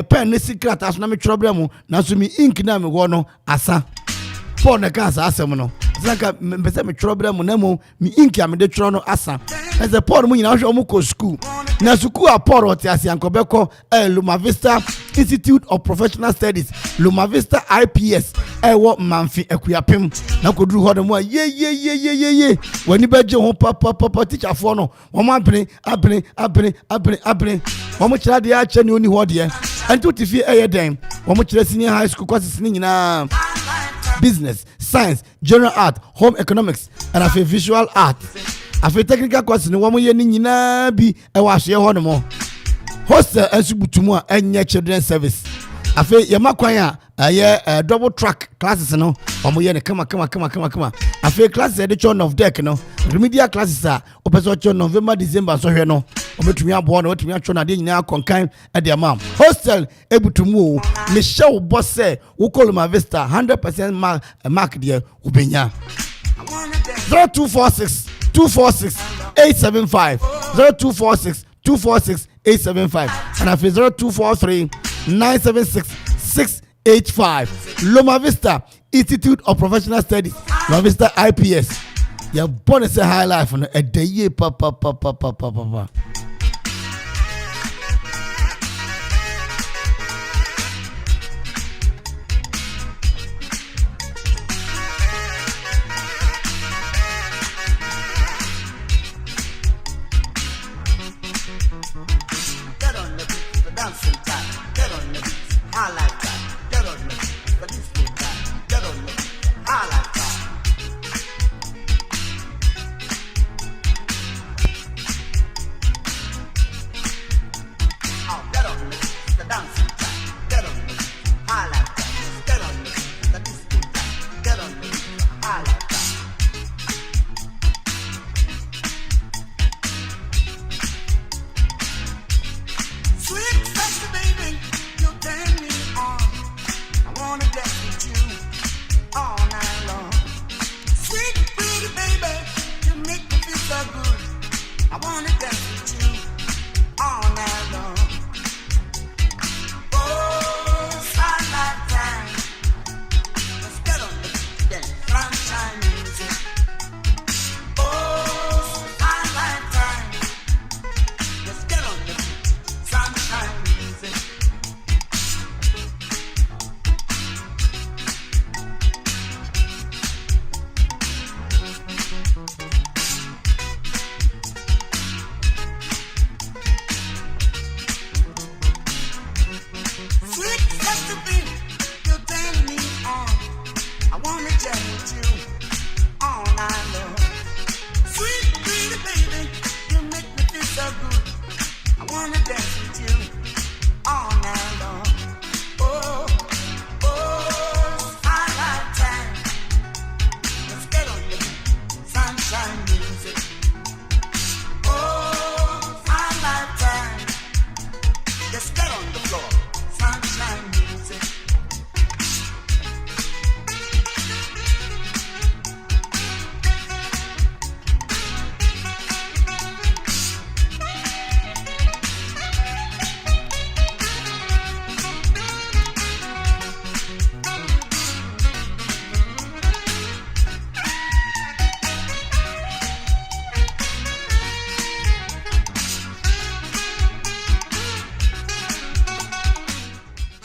pen ne secret aso na me tworo bre mu na so mi ink na me wo no asa poro na ka asa asem no Zaka mbese me tworo mu na mo mi ink am de tworo no asa as a Paul mu nyina hwe omo ko school na school a Paul oti ase ankobeko Loma Vista Institute of Professional Studies Loma Vista IPS wo Manfi Akuapem na koduru ho de mo ye wani beje ho papa teacher fo no wo mo apre wo mo kira de a che ne oni ho de and to TV air them. One senior high school courses in business, science, general art, home economics, and a visual art. A technical course in 1 year nina be a wash your honor. Hostel and Subutumwa and your children's service. I feel Yamakwaya a double track classes no. Omoye come. I feel classes edition of deck no. Remedial classes are open November, December so here no. Ometumi born what me atona dey nyina konkan e dey mam. Hostel ebutumu Michelle Bosse wo Koloma Vista 100% mark there ubenya. 0246-246-875 0246-246-875 and I feel 0243-976-685 Loma Vista Institute of Professional Studies Loma Vista IPS. Your bonus a high life on a day papa.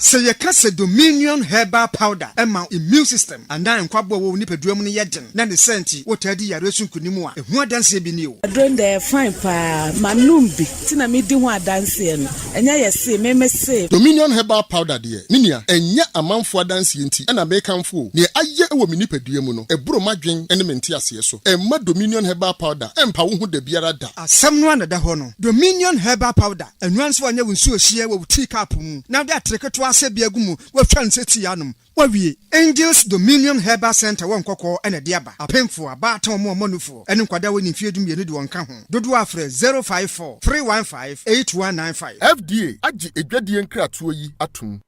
Say you can say Dominion Herbal Powder Emma immune system and then kwabo wo ni peduam ni yeden na ne senti wo tadi yare sunkunimu a ehu adanse bi ni o adron dey fine pa manumbi tina me di hu adanse no enya yese me say Dominion Herbal Powder de ninia enya amanfo adanse enti na mekanfo ne aye ewo mi ni peduam no eburo madwen ene mente ase so emma Dominion Herbal Powder empa wo hu da biara da asem no anada ho no Dominion Herbal Powder enwanso anya wonsu ohie wo tea cup mu na de atreketo ase biagumu wo twa nseti anum wawie Angels Dominion Herbal Center won kokko ene de aba apemfo aba ta mo manufo ene nkwada woni fiedum ye ne de wonka ho dodo afre 054 315 8195 FDA agi edwadie nkratoɔ yi atum.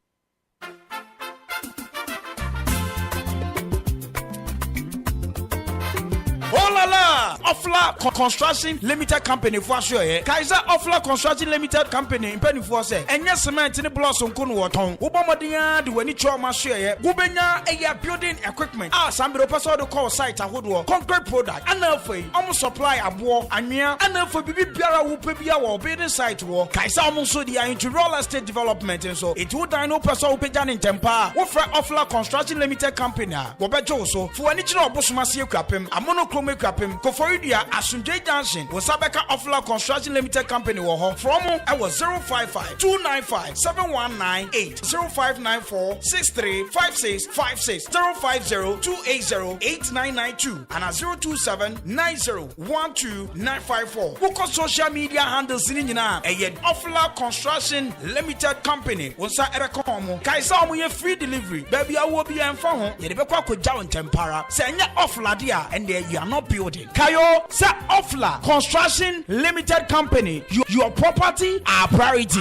Ofla Construction Limited Company for sure. Kaiser Ofla Construction Limited Company in penny for say. Enya cement in the blossom kun waton. Ubomodia the weni choma share. Gubenya a building equipment. Sambi person to call site a hoodwo. Concrete product. Anerfo. Almost supply abo. Anya. Anerfo bibi biara upebia wo building site wo. Kaiser almost so dia into real estate development and so. It would dino person upejan in tempa. Ofla Construction Limited Company. Wobejo so. For any chino obosumasi Akuapem. Amonochrome Akropong-Akuapem Koforidia Asunje Junction Wasabeka Ofla Construction Limited Company wo from our 055 295 7198 0594 635656 050 280 8992 and 027 9012 Woko social media handles in nyina eye Ofla Construction Limited Company wonsa erekomo kaisa omo free delivery baby awo bi emfa ho ye de bekwa akogya on tempara se enya Ofla dia and you are not building kayo se Ofla Construction Limited Company your property our priority.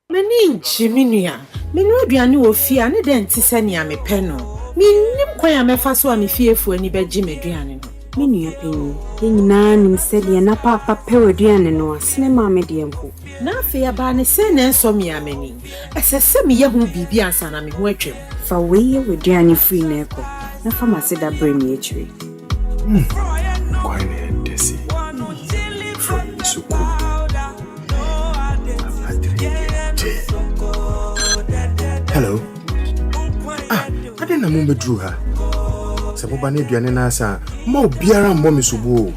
Mani Jiminia, Minudiani will fear any dentisania me penno. Minim quaya me faso a me fearful any bed Jimmy. Minia pin, Ning said na papa peridian no cinema medium. Na fear bane send and so me many. As a semi young bibi and son, I'm watching. For we with Diani free neco. Na fama said that bring me a tree. Quite a desi. From Suku. Hello. I didn't know drew her. Sabobani Bianasa, more beer and mommy subu.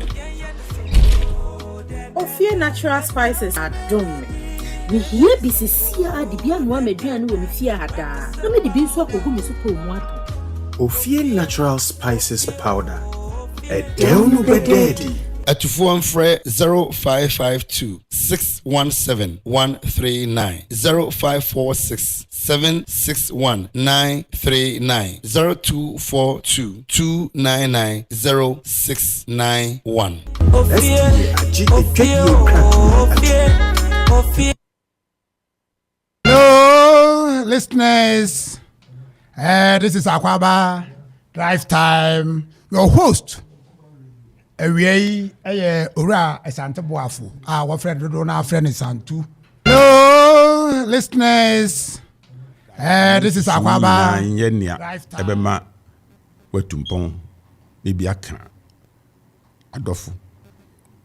Fear natural spices are done. We hear BCC the Bian one Median when we fear had that. No, the beans were going to Fear natural spices powder. A down daddy. At phone fre 0552 617 139 0546 761 939 0242 299 0691. Hello, listeners. This is Akwaaba Drive Time. Your host. Away ora asante boafo wa friend do na friend santu. Hello listeners, this is Akwaaba yenia ebema watumpon bibi aka adofo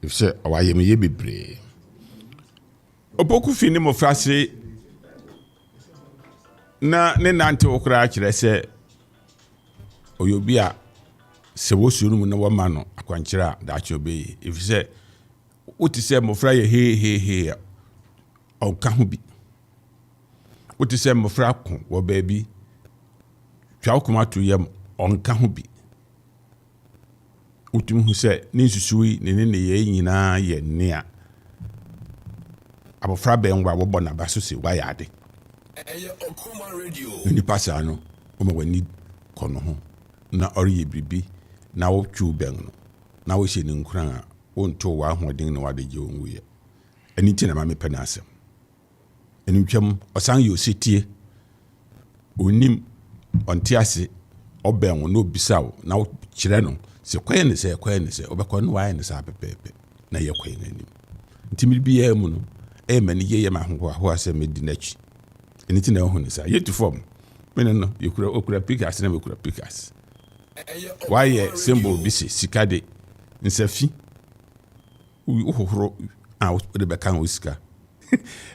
if say awaye me ye bebre opoku fini mo frase na ne nante okra kire se oyobia se wosu no na wama no akwankyira da achobe if say uti se mofra ye he on ka ho bi uti se mofra ko wo baabi twa okoma to yam on ka ho bi utum hu se ni susui ne ye nyina ye nea abofra benwa wo bona baso se wa yade Okoman Radio ni pasa no o ma wani kono ho na ori bibi na wo twu ben no na wo hye ni nkran a wo nto wa hoden na wade je onwuye ani ti na ma mepe na asem ani twam osan yo setie onim onti ase oben wo no bisawo na wo kire no se kwaye ne se obekọ no waye ne sa pepepe na ye kwaye nanim ntimi biya mu no e mani ye ma ho asem medi nachi ani ti na ho ne sa yetu form mene no okura pikas na okura pikas why symbol bisi sikade nsafi uhohoro a de beka osika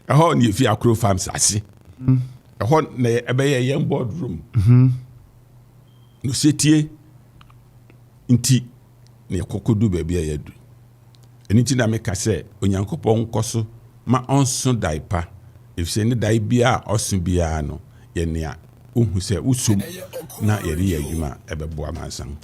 ho ne fi akro farms ase ho na ebeye yem boardroom no setie nti ne kokodu ba bia yadu eniti na meka se onyankopon nkoso ma onso daipa if se ne dai bia oso bia no ye nea uhu se usum na yeri ya adwuma ebebo amansan.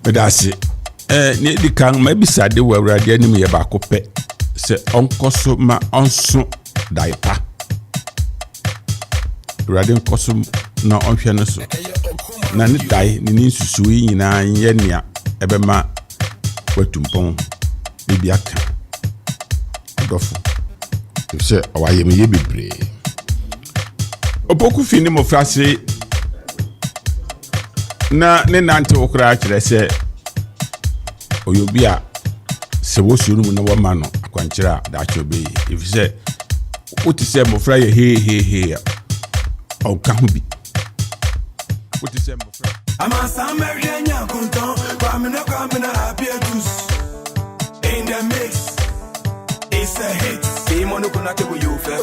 Medasi ne di kan ma bisade wo awrade anim ye ba ko pe se onkoso ma onso daipa awrade onkoso na onhwe no so na ne dai ne nsusu yi nyina ye nea ebe ma watumpon bibi aka adofo se awaye me ye bebre opoku fini mo frase na ne nante okra kire se oyobia se wo suru mu na wo ma no akwankyira da chobe if se oti se mo fra ye he o ka hu bi oti se mo fra ama sameria nya kunton kwa me na apietus in the mix it's a hit see mo no kuna ke wo you fe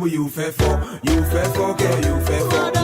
You fair for, girl, you fair for.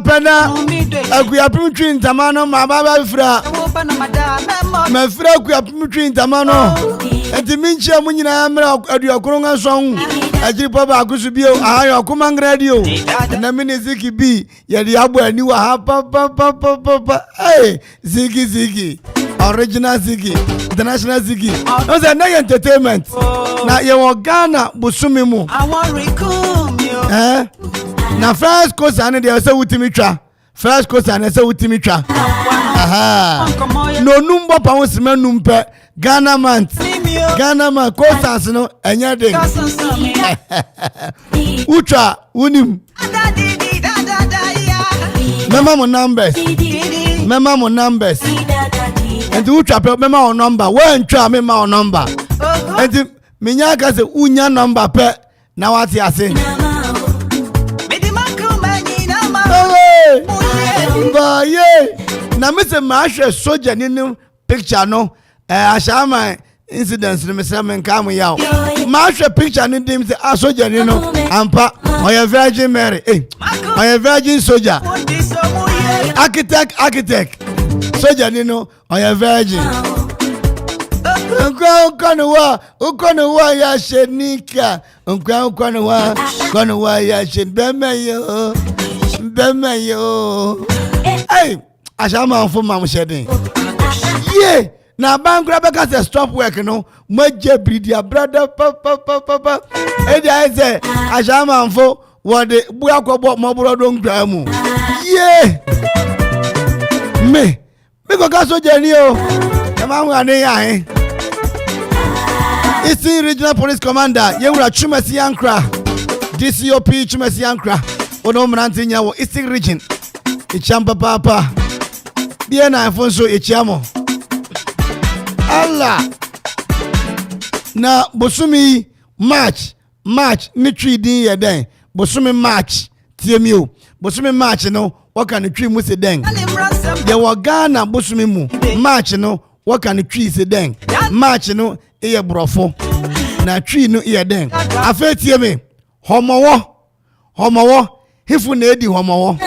Pena Akuapem twin tamano mababa fra mafra Akuapem twin tamano enti minche mu nyina mra aduakoro nson agiri papa akusu bio ayo Okoman radio na mini ziki bi ye de abo ani wa ha papa eh ziki original ziki international ziki no say na entertainment na ye wo Ghana busumi mu na first course ane de say wutimi twa first course ane say wutimi twa no number pa wosima numpe Ghana man course no enya de utwa unim mema mo numbers and utwa pe mema o number when twa mema o number and minya ka say unya number pe na wati ase na me say ma hwe soldier ni picture no ashama incidents ni me say me kam ya ma hwe picture ni dim say soldier ni no ampa oya Virgin Mary oya Virgin soldier architect soldier ni no oya Virgin ukono wa ya shenika ukono wa ya shen bemeyo hey Amanfo mam shedin ye na bankra beka say stop work no maje bridia brother papa e dey say Amanfo what the buakwo mo brodo nkra mu ye me go ka soje ni o e ma hu ane ya Eastern Regional Police Commander Yewura Chumesi Yankra DCOP Chumesi Yankra ono mranti nya wo Eastern Region ichamba papa bia na afonso ichiamo Allah na bosumi March mitri din ye den bosumi March tiemio bosumi March no waka ne twi mu se den ye wo Ghana bosumi mu March no waka ne twi se den March no eye brofo na twi no ye den afa tie me homowo hifu na edi homowo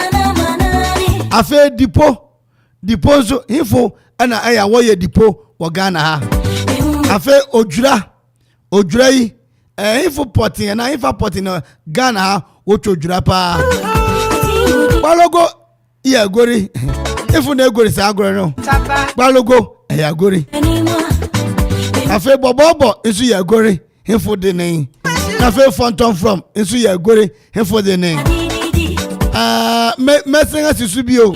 afa dipo so hifu ana aya wo ye dipo wo Ghana ha afa odwura yi hifu potin na hifa potin no Ghana ha wo chodwura pa balogo ye gori hifu na egori sa agoro no balogo ya gori afa bobobo isu ye gori hifu de nen afa phantom from isu ye gori hifu de nen Messenga Susubio.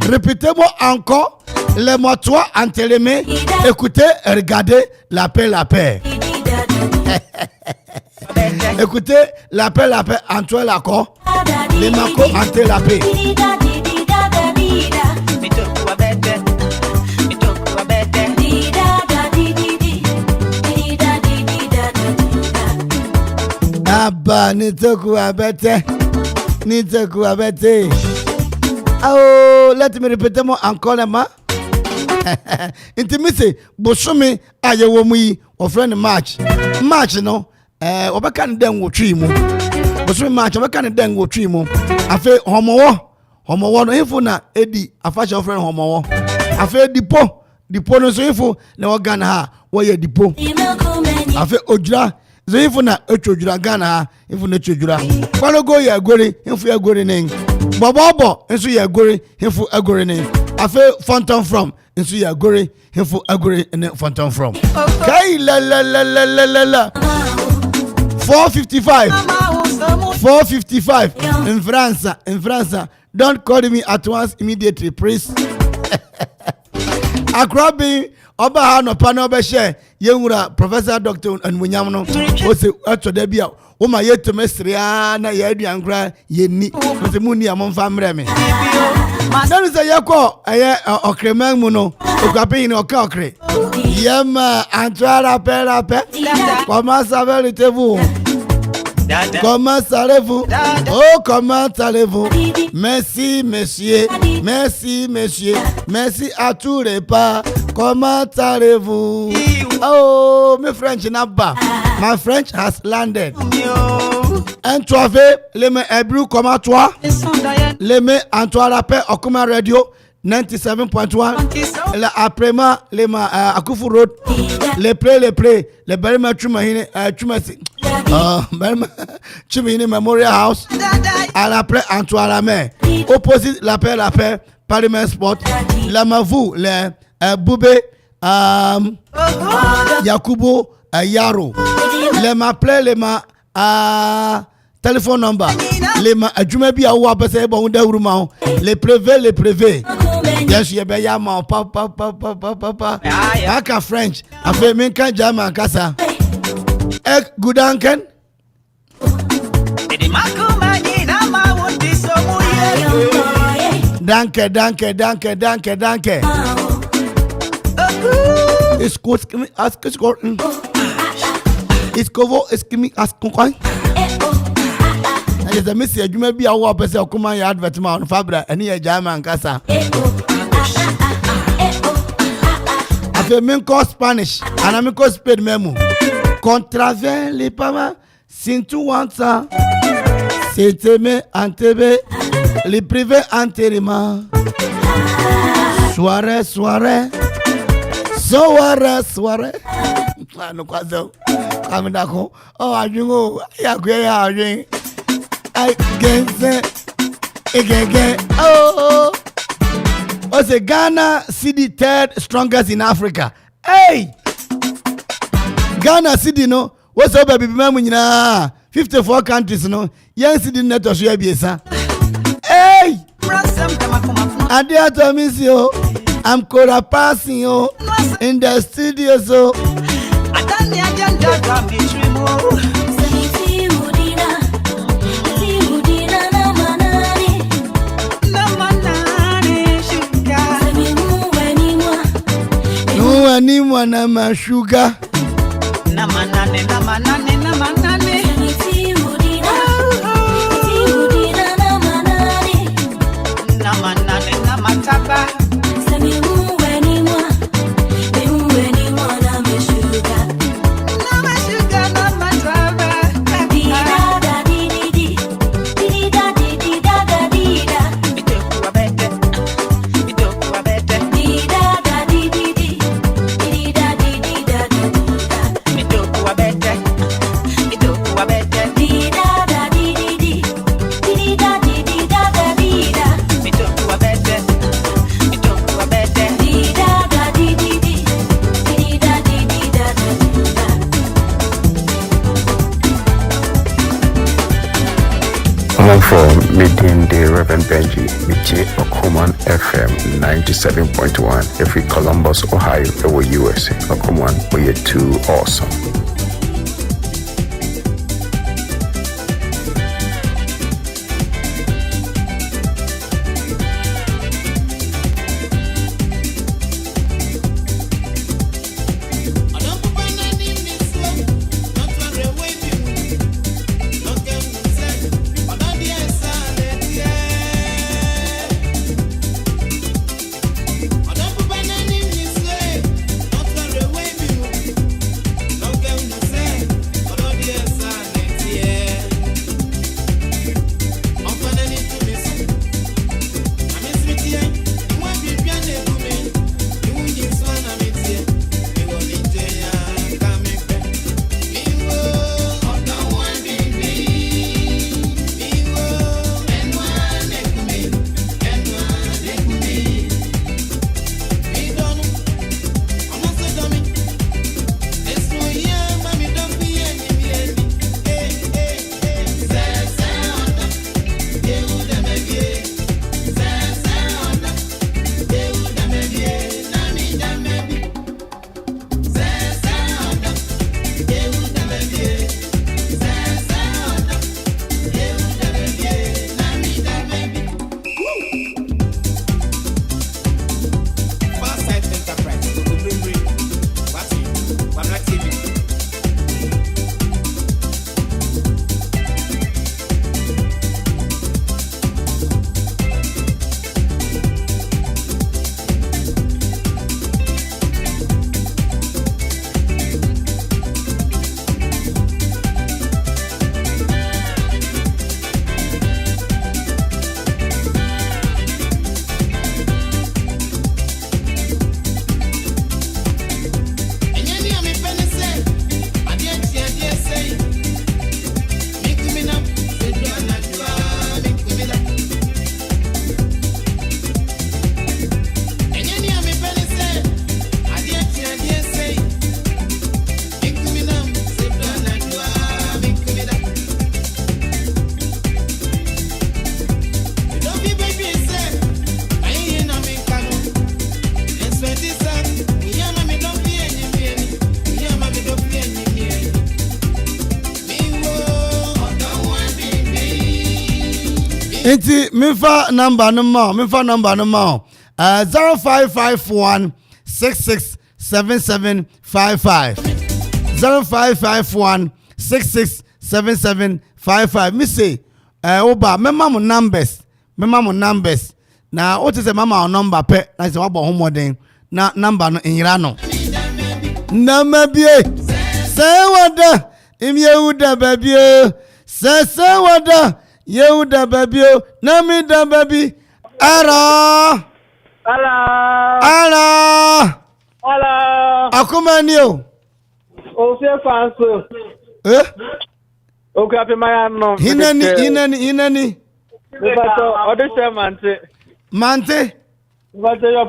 Répétez-moi encore les mots toi entélémés. Écoutez, regardez la paix. Écoutez, la paix, entre l'accord. Les macos entre la paix. Abba, nitoku abete. Nitoku abete. Oh, let me repeat more encore ma. Intimacy, Bosumi, Ayawomi, or friend March no. Obakan den wo twi mu. Bosumi March, Obakan den wo twi mu. Afe homowo no info na edi afacha friend homowo. Afe dipo no so info na wo Ghana ha wo ye dipo. Afe ojura so info na echojura Ghana ha info na echojura. Kwano go ye agore info ye agore nen. Bobobo info ye agore info agore nen. Afe phantom from info ye agore info agore nen phantom from. Kai la 455 in France. Don't call me at once immediately, please. Akrabi oba ha no pa no be share yenwura Professor Dr. Anmunyam no o se ato da bia wo ma yetomestre na ye aduankra yenni o se munni amomfa mre me na se yekọ aye okreman mu no okwape ni oka okre yema antwara pe comment savez-vous? Comment allez-vous? Oh, comment allez-vous? Merci, monsieur. Merci à tous les pas. Comment allez-vous? Oh, my French naba. My French has landed. Un toi les mains hébreux comment toi? Les mains en toi rappel Okoman Radio 97.1. La Aprema les mains Akuffo Road. Les play. Les Barima Twumhene Twumhene Memorial House à la plaie Antoine Mer opposite la paix Parliament Sport la Mavu les Boubé Yakubo Yaro les ma plaie les ma téléphone number les ma Jumebi Awa Bese bon de Urumao les privés yes you be ya ma papa aka French afa men kan German kasa good uncle. Danke. Ist kurz ausgesprochen. Ist kovo ist kimi askon. Yes, I miss you. You may be a war person. Okoman ya advertisement on Fabra. Any a German kasa. I feel me call Spanish and I me call Spain memo. Contravers les pamas, si tu want ça, c'est t'aimer en tebe, les privés antérieurement. Soirée. Ah, no kwazo. Kami dako. Oh, ajungo. Ya ajung. I gense. Again. Oh. Oh, c'est Ghana city third strongest in Africa. Hey. Ghana city no what's up baby mama nyina 54 countries no yan city net so ya biesa hey adia to miss you I'm Kora passing you in the studio so adani agenda drum bitrimo ni mwana mashuga na manane na mataba Amanfo, meeting the Reverend Benji, meeting Okoman FM 97.1, every Columbus, Ohio, over USA. Okoman, we are too awesome. Iti minfa number no more 0551 667755 0551 667755 me say oba mema mo numbers na what is the mama number pe na say wabo homoden na number no nyira no na mabie say wada imyehuda babie say wada Yehuda baby, nami da baby. Ara. Akumanio. Ofe fanso. Okape mayano. Hineni. Befato odise mante. Befato yo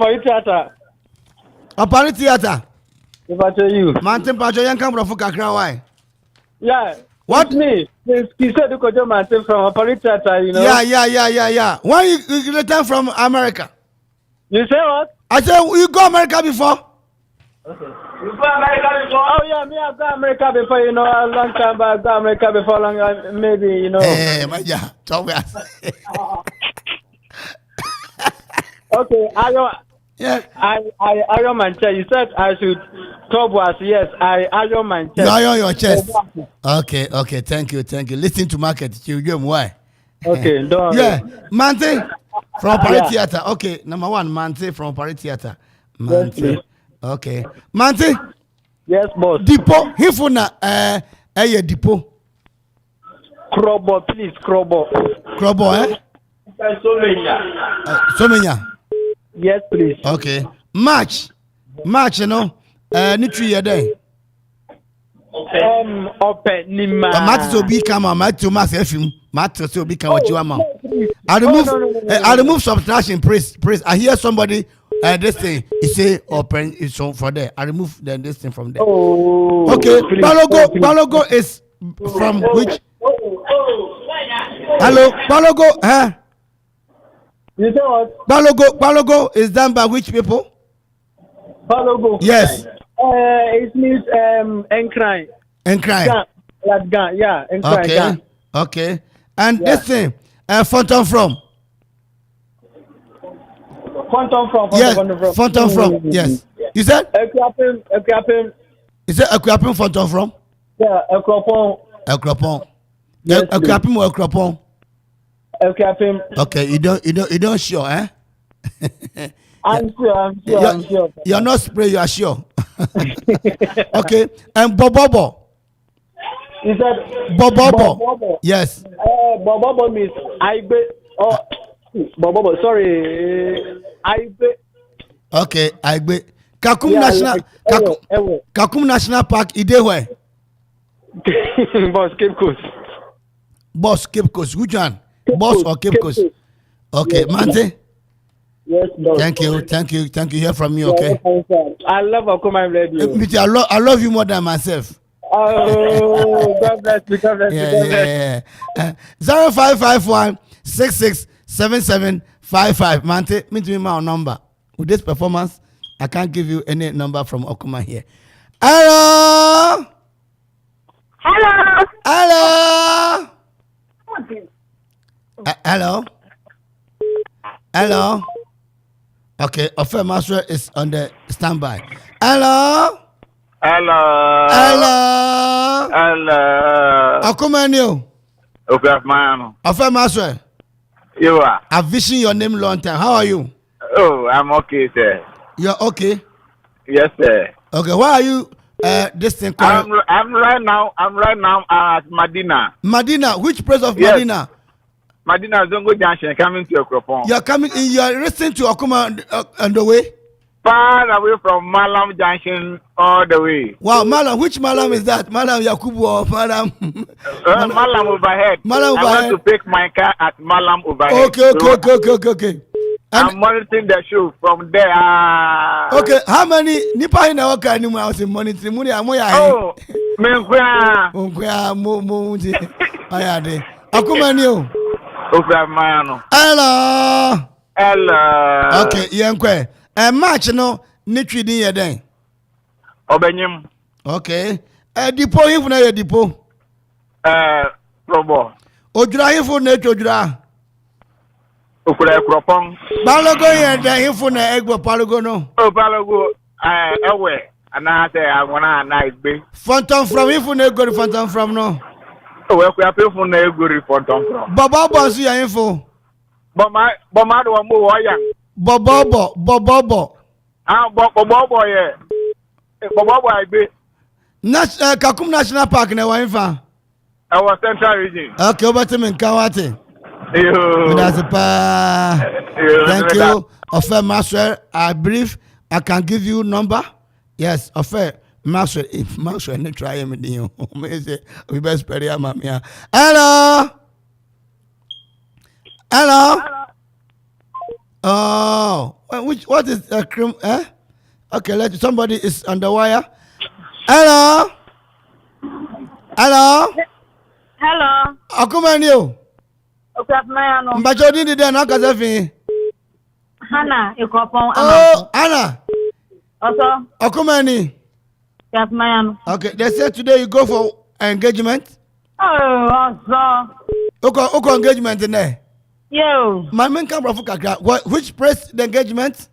Opari theater. Befato you. Mante pacho yanka brofo kakra why? Yeah. What me? He said you could do Mante from Opari theater, you know. Yeah. When you return from America? You say what? I said you go America before? Okay. You go America before? Oh yeah, me I go America before, you know, a long time back. I go America before long, maybe, you know. Hey, my yeah, talk me. Okay, I iron my chest. You said I should talk was yes. I iron my chest. You iron your chest. Okay. Thank you. Listen to market. You give why? Okay, don't. Yeah, Mante from Paris Theater. Okay, number one, Mante from Paris Theater. Mante. Yes, okay, Mante. Yes, boss. Depot. Hifuna depot. Krobo, please, Krobo. Somenya. Yes, please. Okay. March, you know. Nitri yede. Open Nima. Matt to be come on, Matt to mass FM. Matt to be come what you want. I remove subtraction. Praise. I hear somebody this thing. He say open is so for there. I remove then this thing from there. Oh. Okay. Balogo is from which? Hello, Balogo, huh? You say what? Balogo is done by which people? Balogo. Yes. It means Enkrai. Enkrai. Like Gan, yeah. Enkrai. Okay. Gan. Okay. And this thing, Fonton from. Fonton from. Yes. Fonton from. Yes. You said? Akuapem. You said Akuapem Fonton from? Yeah, Akropong. Yes, Akuapem or Akropong? Akuapem. Okay, you don't sure, eh? I'm sure. You're not spray, you are sure. Okay. And Bobobo. You said Bobobo. Yes. Bobobo means Bobobo, sorry. Okay, Kakum National Kakum National Park, where? Boss Cape Coast. Boss Cape Coast. Which one? Boss or Cape Coast? Okay, Mante. Yes, boss. Thank you. Hear from me, okay? I love Okoman Radio. I love you more than myself. Oh, God bless you. Yeah. 0551 667755. Mante, me to me my number. With this performance, I can't give you any number from Okoman here. Hello. Hello. Okay, Ofe Master is on the standby. Hello. Okoman you. Okay, man. Ofe Master. You are. I've vision your name long time. How are you? Oh, I'm okay, sir. You're okay? Yes, sir. Okay, why are you this thing? I'm right now at Medina. Medina, which place of Yes. Medina? Medina Zongo Junction, coming to Akropong. You're listening to Okoman on the way? Far away from Malam Junction all the way. Wow, Malam, which Malam is that? Malam Yakubu or Malam? Malam overhead. Malam I overhead. want to pick my car at Malam overhead. Okay. I'm monitoring the show from there. Okay, how many Nipa in our car anymore? I was monitoring money. I'm Oh, Menkwa. Akumanio. Hello. Okay, Yankwe. Match no nitri din ye den. Obenyim. Okay. Dipo hifu na ye dipo. Probo. Ojura hifu na ojura. Okura Akropong. Balogo ye den hifu na egbo palogo no. Oh, Balogo. Ewe. Ana say I wanna nice be. Fonton from hifu na egbo fonton from no. Oh, we kwa from na egori fonton from. Baba boss ya hifu. Boma do mo wo yang. Bobobo. Bobobo ye. Bobobo Igbe. Kakum National Park na wanfa. Our central region. Okay, over to me Kawate. Yo. Thank you. Ofe Master, I brief. I can give you number. Yes, Ofe Master. If Master need try me you. We best pray mamia. Hello. Oh, what is a cream? Okay, somebody is on the wire. Hello. Akuman you. Mbachodi did not Kazafi. Hannah, Akropong. Oh, Anna. Also, Akumani. Yes, man. Okay, they said today you go for engagement. Oh, also. Okay, engagement in there. Yo. My man come from Kakra. Which press the engagement?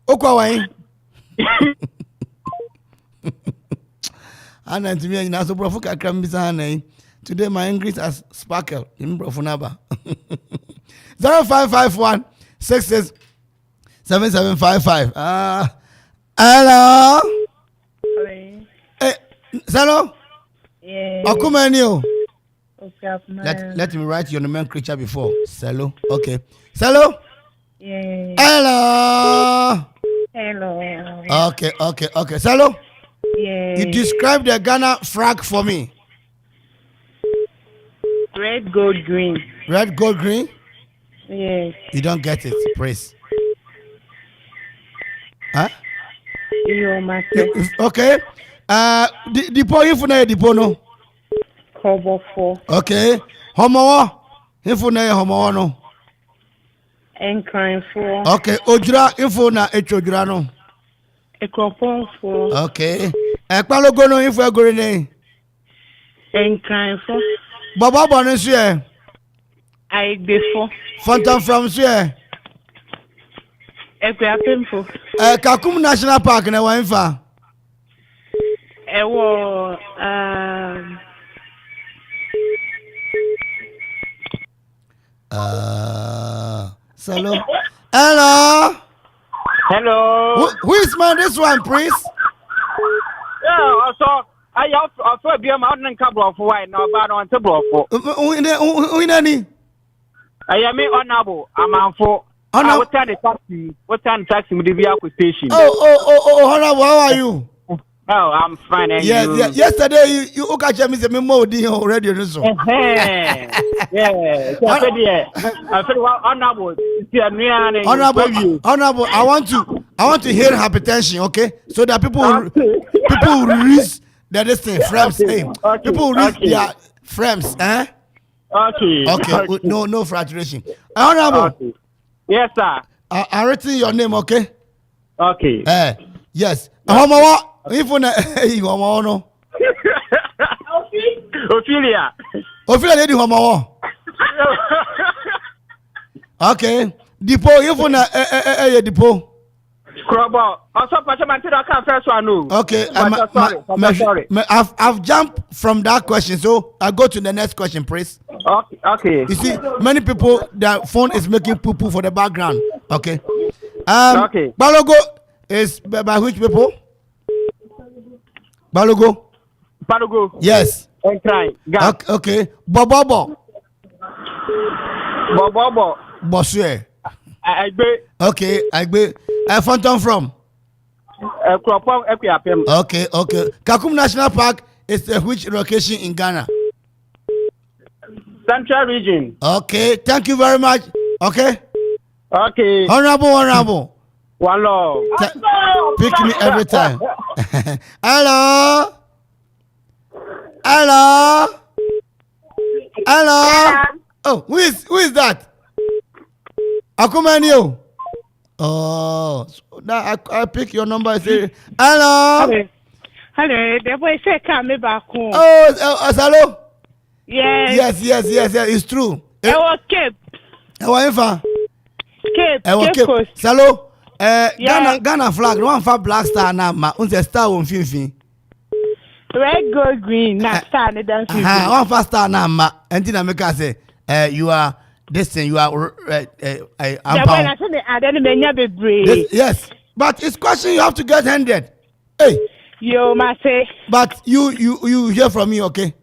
Okwa Anna to me na so brofu kakra mbisa na. Today my English has sparkle in brofu naba. 0551 667755. Hello. Hello. Yeah. Akumanio. Let me write your nomenclature before. Salo. Okay. Salo. Yeah. Hello. Okay. Salo. Yeah. You describe the Ghana flag for me. Red, gold, green. Red, gold, green? Yes. You don't get it. Praise. Huh? Okay. The point for the no. Kobo 4. Okay. Homo. Info na homo no. Enkranfo. Okay, Ojura info na Ojura no. Akropong-Akuapem. Okay. Ekpalogo no info agore ne. Enkranfo. Baba no so e. Aibefo. Fountain from so e. Akuapemfo. Kakum National Park na wa infa. Ewo Hello. Hello. Hello. Who is man this one, please? Yeah, so I also be a mountain couple of white now, but on table for. Who in any? I am honorable. Amanfo. What time the taxi? What time taxi with the vehicle station? Oh, honorable, how are you? Oh, I'm fine. Yes. Yesterday you catch me the memo already. Yeah. I feel honorable. Honorable. I want to hear hypertension, okay? So that people will reach this thing, frames. People will reach their frames, eh? Okay. No frustration. Honorable. Okay. Yes, sir. I written your name, okay? Okay. Yes. Homo. If you no. Ophelia. Lady Homo. Okay. Depot, if you depot. Crowbar. Also, I can't first one. Okay. Sorry. I've jumped from that question, so I go to the next question, please. Okay. You see, many people, their phone is making poo for the background. Okay. Okay. Balogo is by which people? Balogo. Yes. Okay. Bobobo. Bosue. Okay. Fountain from. Akropong-Akuapem. Okay. Kakum National Park is which location in Ghana? Central region. Okay. Thank you very much. Okay. Honorable. One love. Pick me every time. Hello. Oh, who is that? Akoman. Oh, now I pick your number and say hello. Hello. The boy say come back home. Oh, hello. Yes. It's true. Cape. Cape. Hello. Ghana flag. No one for black star now. Ma, unse star on fin. Red, gold, green. Na star ne dance. One for star now. Ma, and then I make us say, you are this thing. You are. Yes, but it's question you have to get 100. Hey. You must say. But you hear from me, okay?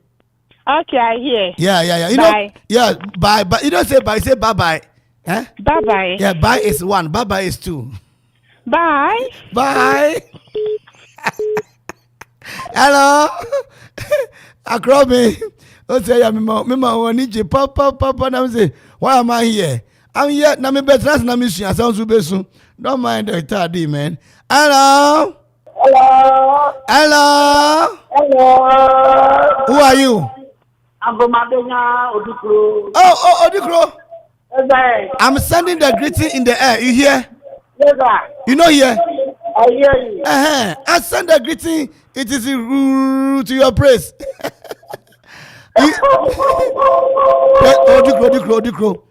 Okay, I hear. Yeah. You bye. Know, bye. But you don't say bye. Say bye. Eh? Bye. Yeah, bye is 1. Bye is 2. Bye. Hello. Akropong. Oh, say ya mama wani je papa na say why am I here? I'm here na me better na me sua sound so besu. Don't mind the tardy, man. Hello. Who are you? I'm from Odikro. Oh, Odikro. I'm sending the greeting in the air. You hear? Yes, sir. You know here? I hear you. I send the greeting. It is to your praise. Odikro.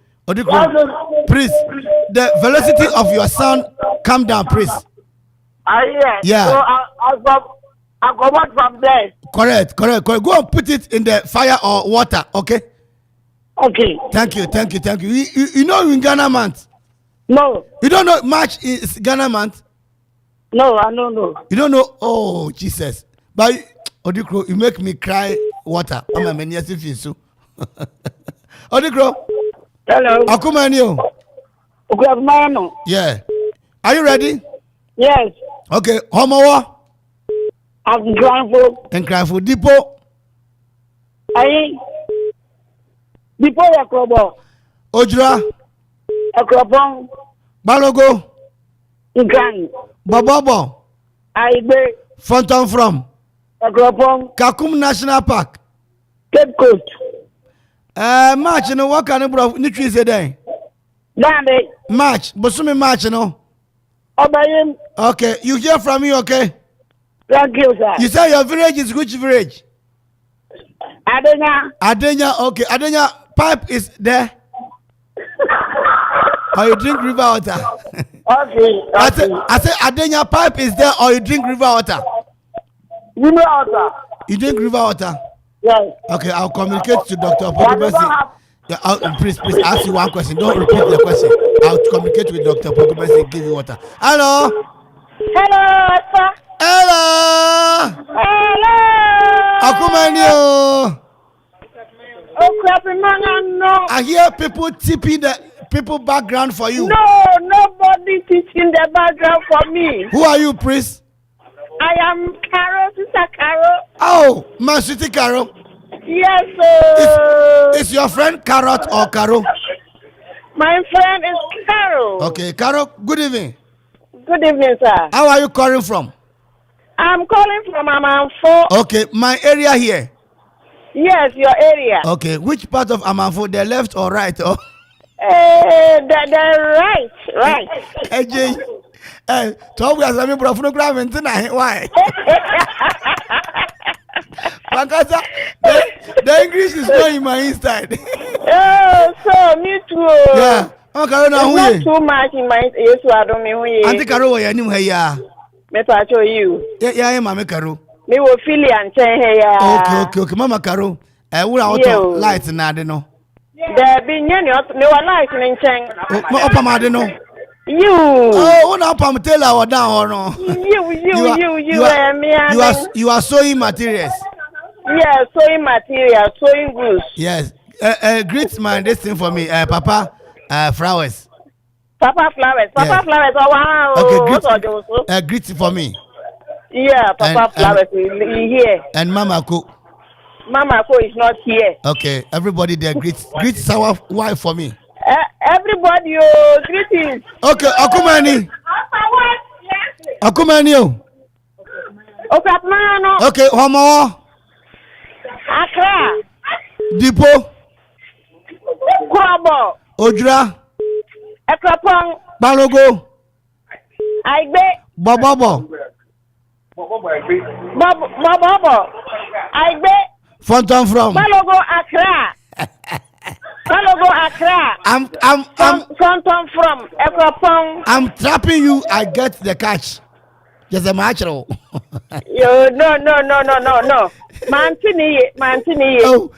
Please, the velocity of your sound, calm down, please. I hear. Yeah. So I come out from there. Correct. Go and put it in the fire or water, okay? Okay. Thank you. You know in Ghana month? No. You don't know March is Ghana month? No, I don't know. You don't know? Oh, Jesus. But Odikro, you make me cry water. I'm a many so. Odikro. Hello. Akoman. Akuapem. Yeah. Are you ready? Yes. Okay. Homo. Enkranfo. Depot. Depot Akropong. Ojura. Akropong. Balogo. Nkran. Bobobo. Aibe. Fountain from. Akropong. Kakum National Park. Cape Coast. March no what can bro ni twi say den. Dande. March, bosumi March no. Obayim. Okay, you hear from me, okay? Thank you, sir. You say your village is which village? Adenya. Adenya, okay. Adenya pipe is there. Or you drink river water? Okay. I say Adenya pipe is there or you drink river water? River water. You drink river water? Yes. Okay, I'll communicate to Dr. Pokubesi. Yeah, please ask you one question. Don't repeat the question. I'll communicate with Dr. Pokubesi and give you water. Hello? Hello, sir. Hello? Hello. Akumanio. No. I hear people tipping the people background for you. No, nobody teaching the background for me. Who are you, priest? I am Carol, Sister Carol. Oh, my sweetie Carol. Yes, sir. Is your friend Carrot or Carol? My friend is Carol. Okay, Carol, good evening. Good evening, sir. How are you calling from? I'm calling from Amanfo. Okay, my area here. Yes, your area. Okay, which part of Amanfo? The left or right? Oh? The right. AJ. So we are having program and why? Because the English is not in my inside. Oh, so me too. Yeah. Oh, Carol, not too much in my ears. So I don't mean who you. Auntie Carol, you know here. Me to show you. Yeah, Mama Carol. Me will feel it and change here. Okay, Mama Carol. Will auto lights na de no. There be nyani me wa lights in change. Opa ma de no. You. Oh, una opa mtela or down or no. You are sewing materials. Yeah, sewing material, sewing goods. Yes. Greet my this thing for me, Papa. Flowers. Papa flowers. Oh wow. Okay, greet for me. Yeah, Papa flowers is here. And Mama Ko. Mama Ko is not here. Okay, everybody there greet sour wife for me. Everybody, greetings. Okay, Okomani. Okomani. Okay, Homo. Accra. Dipo. Kwabo. Ojura. Akropong. Balogo. Aigbe. Bobobo. Bobobo. Aigbe. Fonton from. Balogo Accra. Balogo Accra. Fonton from Akropong. I'm trapping you. I get the catch. Just a natural. No. Mantini. Oh,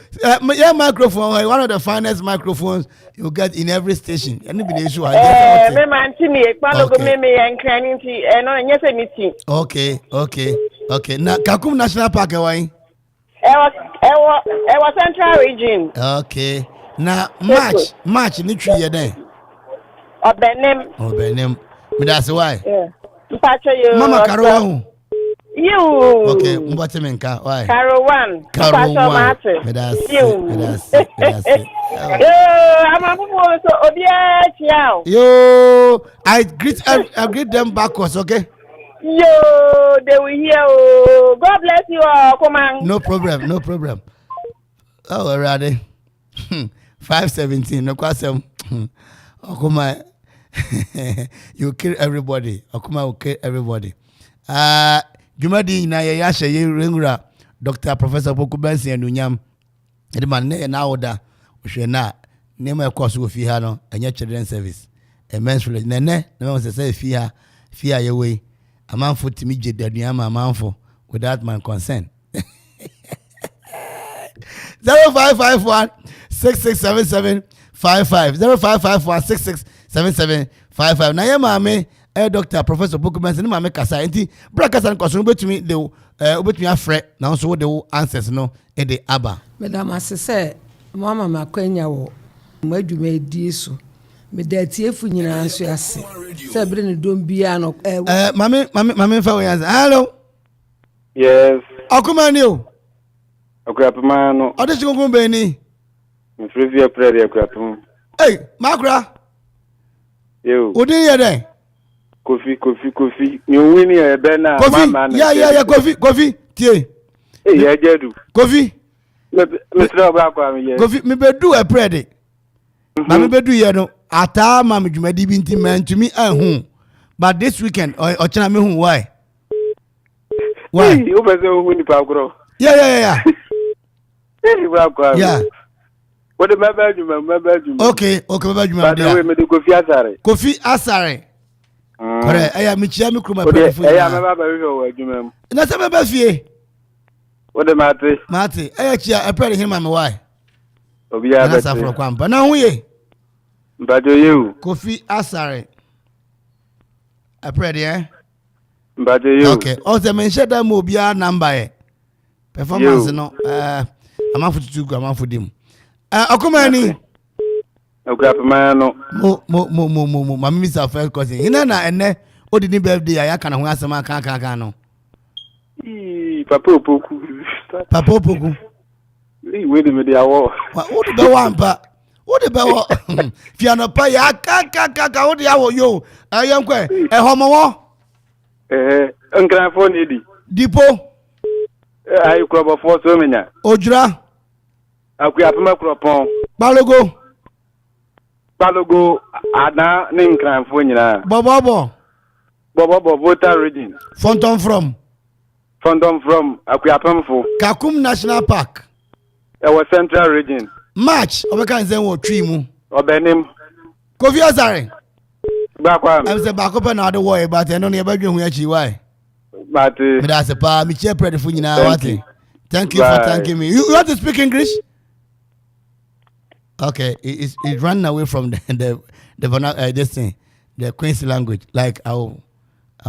yeah, microphone. One of the finest microphones you get in every station. Any issue? Okay. Now, Kakum National Park, why? Ewa Central Region. Okay. Now, March, Nitri, you're there. Obenem. But that's why. Yeah. Mama Carol. You. Okay, Mbatimenka. Why? Carol 1. Carol 1. Yo, I greet them backwards, okay? Yo, they will hear. God bless you, Okoman. No problem. Oh, already. 517. No question. Okoman, you kill everybody. Okoman will kill everybody. Jumadi na yasha ye rengura Dr. Professor Pokubesi anunyam. Ede man na na oda ohwe na nema course go fi ha no anya children service. A men's village na me say fi ha ye we. Amanfo timi je daduama Amanfo without my consent. 0551 6677 55 0551 6677 na ye maame Dr. Professor Pokubesi ni maame kasa enti bra kasa nkoso betumi de obetumi afre na so de answers no e de aba madam asese mama makwanya wo madwuma edi so me da tiefu nyina nso ase se bre ne dom bia no mame fa we answer hello yes Okoman o Akuapem no ode chikungun be ni me frevia prayer Akuapem hey makura yo odin ye den Kofi. You win here, Bena. Yeah, Kofi. Tie. Hey, Jedu. Kofi. Mr. Obakwa, Kofi, me bedu a prede. Na me bedu ye no, ata ma me dwumadi bi nti man to me but this weekend or chana me hu why? Why? You better who ni pa gro. Yeah. Yeah. What the bedroom? Okay, bedroom. By the way, me do Kofi Asare. Kore, aya mi chia mi kruma pe fu. Aya me baba we go adwuma. Na se me ba fie. What the mate? Mate, aya chia e pre him am why? Obi ya be. Na safro kwamba. Na hu ye. Mbajo you. Kofi Asare. I pray there. Mbajo you. Okay. Also mention that mo bia number e. Performance no Amanfo tutu Amanfo dim. Okomani. Akuapem no. Mo mama Mr. First cousin. Hina na ene odi ni birthday ya ka na ho asema kan no. Papa opoku. We dey me dey awo. Odi be wampa. Odi be wo. Fiano pa ya ka odi awo yo. Ayankwe homowo. Nkranfo ni di. Dipo. Ayi krobo fo so menya. Ojura. Akuapem Akropong. Balogo ada ne nkranfo nyina. Bobo voter reading. Fonton from Akuapem fo. Kakum National Park. Our central region. March obeka nzen wo twi mu. Obenim. Kofi Asare. Bakwa. I'm say bakope na the war but eno ne badwe hu achi why? But me da se pa me che pray for nyina what? Thank you for thanking me. You want to speak English? Okay, it ran away from this thing, the Queen's language. Like I'll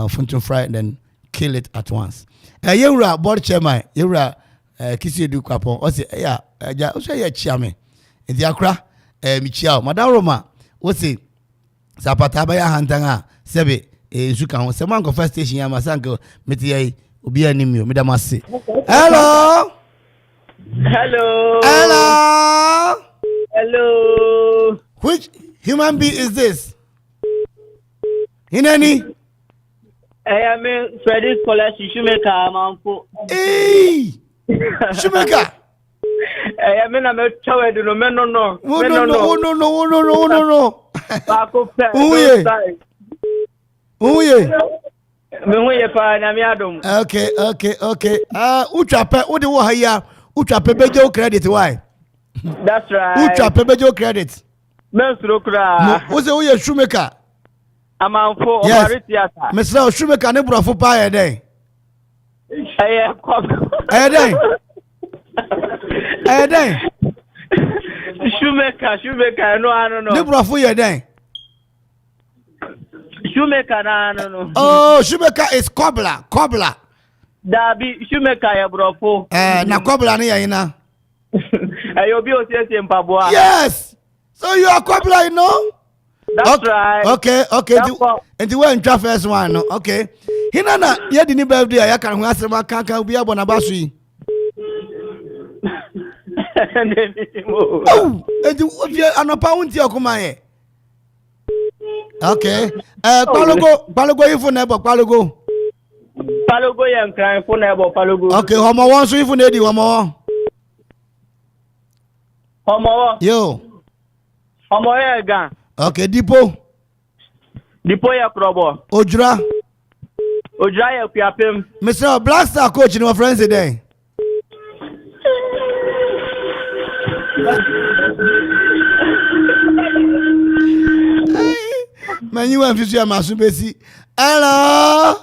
function fry and then kill it at once. Yewra board chairman, yewra kisi du kwapon. O say ya, o say ya chairman. Ndi akra mi chiao. Madam Roma, o say sapata ba ya hantanga sebe nsuka ho. Se man go first station ya masanko meti yi obi animio me da mase. Hello. Which human being is this? Hinani? I am Freddy Scholarship Shoemaker, Amanfo. Hey! Shoemaker! I am a child, no. Who ye? Okay. Uchape, Udi Wahaya, Uchape Bejo credit, why? That's right. Uchape Bejo credit. Who's a shoemaker? Amanfo, yes. Mr. Shoemaker, never for pie a day. A day. Shoemaker, no, I don't know. Never for your day. Shoemaker, no. Oh, shoemaker is cobbler. Dabi shoemaker ya brofo. Na cobbler ni ya ina. Ayobi osiesi mpabwa. Yes. So you are cobbler, you know? That's right. Okay. And you went to first one, no? Okay. Hinana, ye di ni birthday ya kan ho asema kan obi abona baso yi. Oh, and you anopa wonti akoma ye. Okay. Palogo ifu na ebo palogo. Palogo ya nkran ifu na ebo palogo. Okay, homo won so ifu na di homo. Yo. Homo ya ga. Okay, Dipo ya krobo. Ojura ya Akuapem. Mr. Black Star coach no friends today. Man, you want to see my subesi. Hello.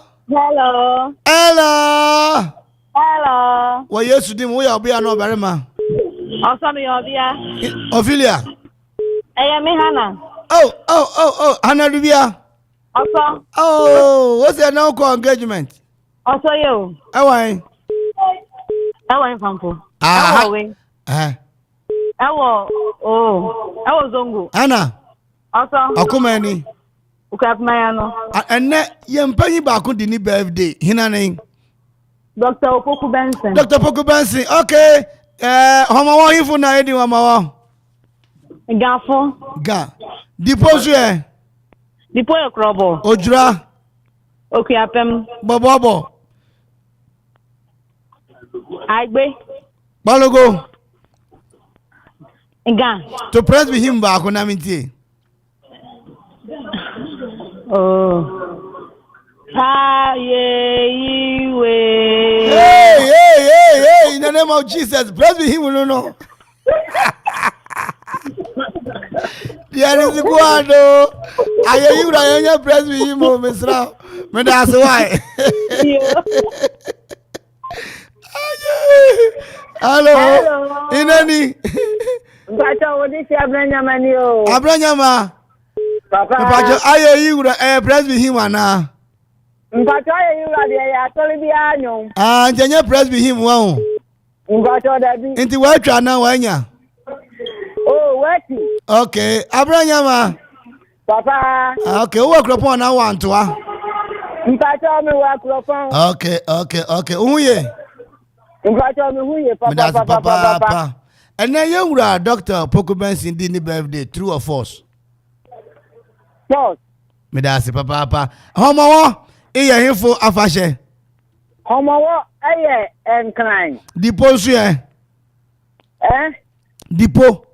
Well, yes, you didn't. We are being no Barima. Ophelia. Hannah. Oh, Hannah Rubia. Also. Oh, what's your now call engagement? Also you. Why? Fampo. Zongo. Anna. Also. Okomani. Akuapem. And yempanyi ba ko di ni birthday. Hinane. Dr. Opoku Benson. Okay. Homo wa hifu na edi wa mawa. Gafo. Dipo sue. Dipo ya krobo. Ojura. Akuapem. Bobo. Agbe. Balogo. Nga. To press with him back on Aminti. Oh. Hey, in the name of Jesus, press with him, no. There is a guado. I hear you press with him, Miss Rao. But that's why. Hello. Inani. Abranyama. Papa, I hear you press with him now. Janya press with him wow. Into what you now, Wanya? Oh, what? Okay, Abranyama. Papa. Okay, work upon I want to. Okay. Uye. Papa. And then you are Dr. Pokubens in the birthday, true or false? False. Medasi papa. Homo. Iya info afashe. Homo aye enkran. Dipo su ye. Dipo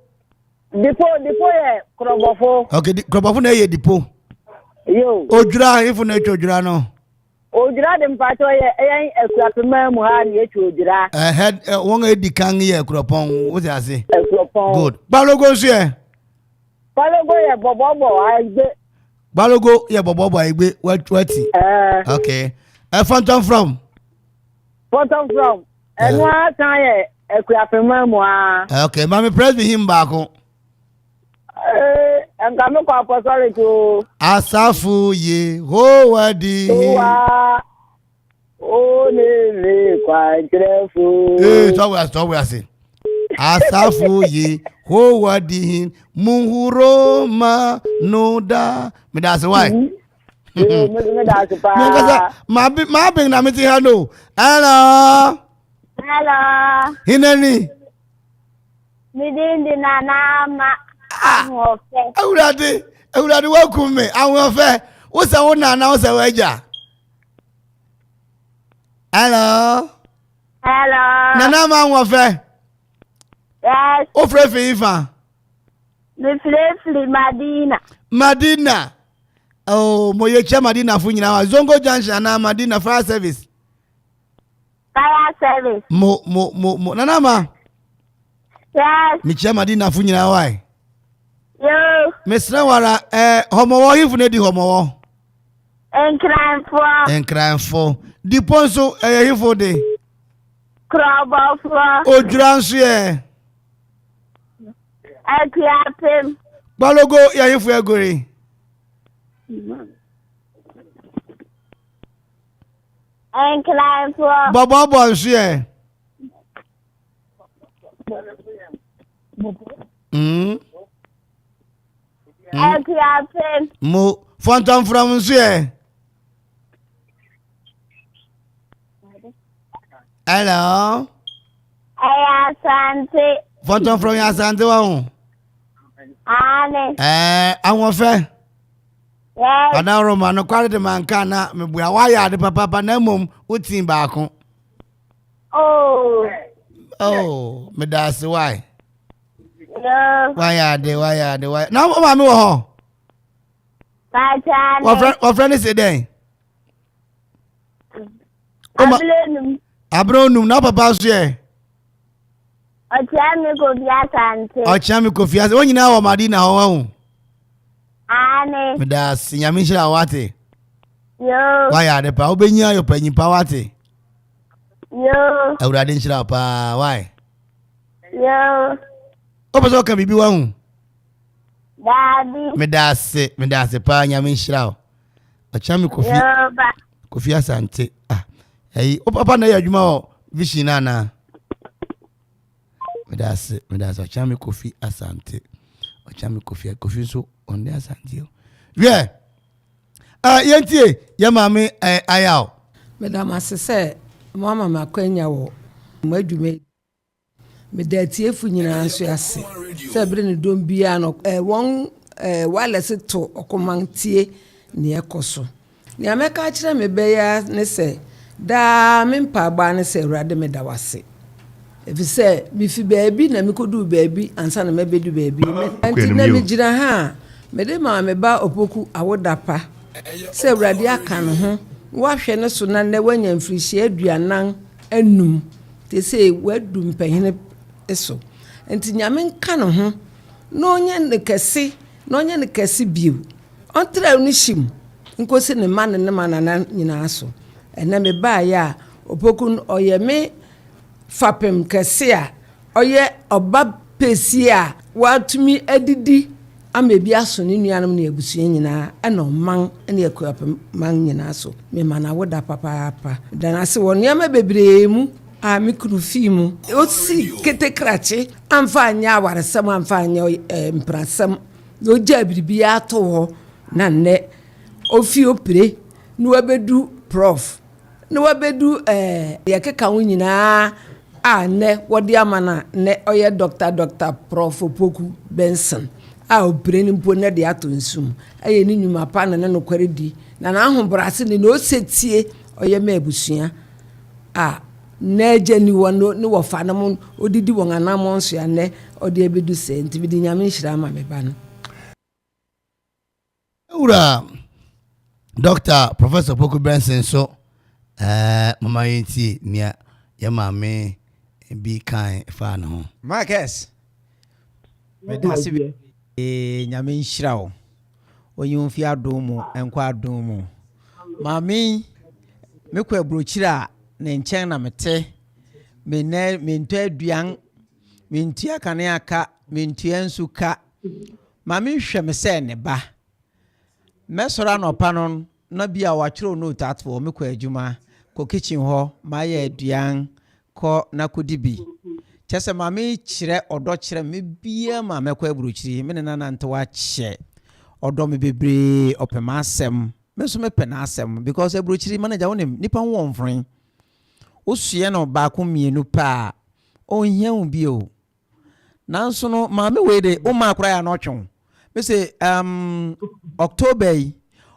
ye krobofo. Okay, krobofo na ye dipo. Yo. Ojura info na ojura no. Ojura de mpato ye Akuapem mu ha na ojura. Head won e dikan ye Akropong, what you say? Akropong. Good. Balogo su ye. Balogo ye bobobo agbe. Balogo ye bobobo agbe wati. Okay. Phantom from. Enwa kan ye Akuapem mu ha. Okay, mami press with him back. Engame kwa apostolic o. Asafu ye ho wadi. O le kwa nkrefo. So we say. Asafu ye ho wadi muhuro ma noda. Me that's why. Me that's pa. Ma bing na me ti hello. Hello. Hinani. Midindi na nama. Awurade welcome me. Awon fe. Wo se wo na wo se wo eja. Hello. Nana ma won fe. Yes. O frefe ifa. Me frefe Madina. Oh, mo ye cha Madina fu nyina wa Zongo Junction na Madina fire service. Mo nana ma. Yes. Mi cha Madina fu nyina wa. Yo. Mesra wara homowo hifu ne di homowo. Enkranfo. Di ponso hifu de. Krobofo. Ojranso ye. Akuapem. Balogo ya hifu egori. Enkranfo. Bobo nso ye. Akuapem. Mo Phantom from nso ye. Hello. Asante. Phantom from Asante wa hu. Ane. Awon fe. Yes. Ana Roma no kware de manka na me bua wa ya de papa na mom utin ba ko. Oh, me das why? No. Why ya de. Na ma me wo ho. Pachane. Wa friend is dey. Abronum na papa so ye. Ochami Kofi Asante. Won nyina wa Madina ho wa. Ane. Me das nyame hira wate. Yo. Why ya de pa obenya yo panyi pa wate. Yo. Awurade hira pa why? Yo. Oboso kan bibi wa hu. Daddy. Me das pa nyame hira. Ochami Kofi Asante. Papa na ya adwuma o vision na. Me das Ochami Kofi Asante. Ochami Kofi so on the Asante. Yeah. Yentie ya mame ayaw. Madam asese mama makwanya wo madwume me da tiefu nyina nso ase. Se bre ne dom bia no won wale se to Okoman tie ne ekoso. Ni ameka kire me beya ne se da me mpa gba ne se Awurade me da wase. if you say bifi baby na me kodu baby ansa na me bedu baby anti na me gina ha me de ma me ba opoku awodapa se awrade aka no ho wa hwe ne so na wanya mfirihie aduanan anum te se wadu mpehene eso anti nyame nka no ho no nya ne kese biu ontra no shim nkosi ne man ne manana nyina so ena me ba ya opoku oye me fapem kese a oye oba pesi a watumi adidi amebi aso ne nuanom ne abusua nyina ena man ne Akuapem man nyina so me mana woda papa dan ase won yama bebre mu a mikru fimu o si ketekrache amfa anya waresam amfa anya mprasam no jabiribi ato ho na ne ofi opre no wabedu prof no wabedu yakeka wo nyina a ne wodi amana ne oye doctor prof opoku Benson a opre ni mpo ne de ato nsum aye ni nyuma pa na no kwaredi na na ahobrase ne no setie oye ma abusua a na jeni wono ne wo fa na mo odidi won anamon so ya ne odi ebedu se nti bidi nyame nhira ma me ba no ura Dr. Professor Opoku Benson so mama yenti nia ya mame bi kan fa na ho Marcus me dasi nyame nhira wo oyumfi adomu enkwa adomu mami mekwa abrochira ne nchen na mete mento aduan mentua kane aka mentua nsuka mami hwe me se ne ba mesora no panon na bia wachiro no tatfo mekwa adwuma ko kitchen ho maye aduan ko na kodibi chese mami chire odo chire me bia ma mekwa abrochiri me ne nante wa che odo me bebre opema asem meso me pena asem because abrochiri manager wonim nipa ho mfren osue no ba ko mienu pa onhia hu bio nanso no maame we de o ma kra ya no twon me say October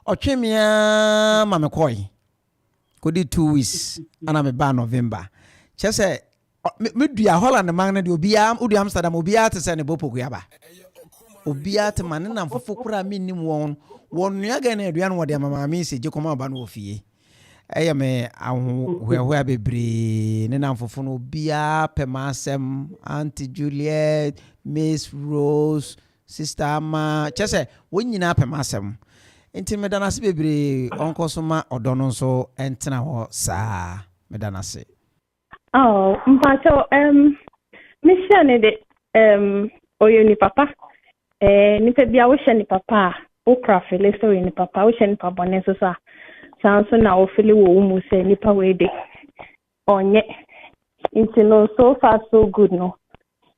otwemia mame koi kodi 2 weeks ana me ba November chese me dua Holland man na de obia odi Amsterdam obia te se ne bopoku ya ba obia te man na mfofo kra minim won nua ga na adua no wode mama mi se je koma ba no ofie eye me ahwe bebre ne na mfofo no obia pemasem Auntie Juliet, Miss Rose, Sister Ama chese wonyina pemasem enti medana se bebre onko so ma odono so entena ho saa medana se mpacho mission de oyo ni papa ni pe bia wo hye ni papa o craft le so ni papa wo hye ni papa ne so sa sanso na o fele wo mu se ni pa we de onye into no so far so good no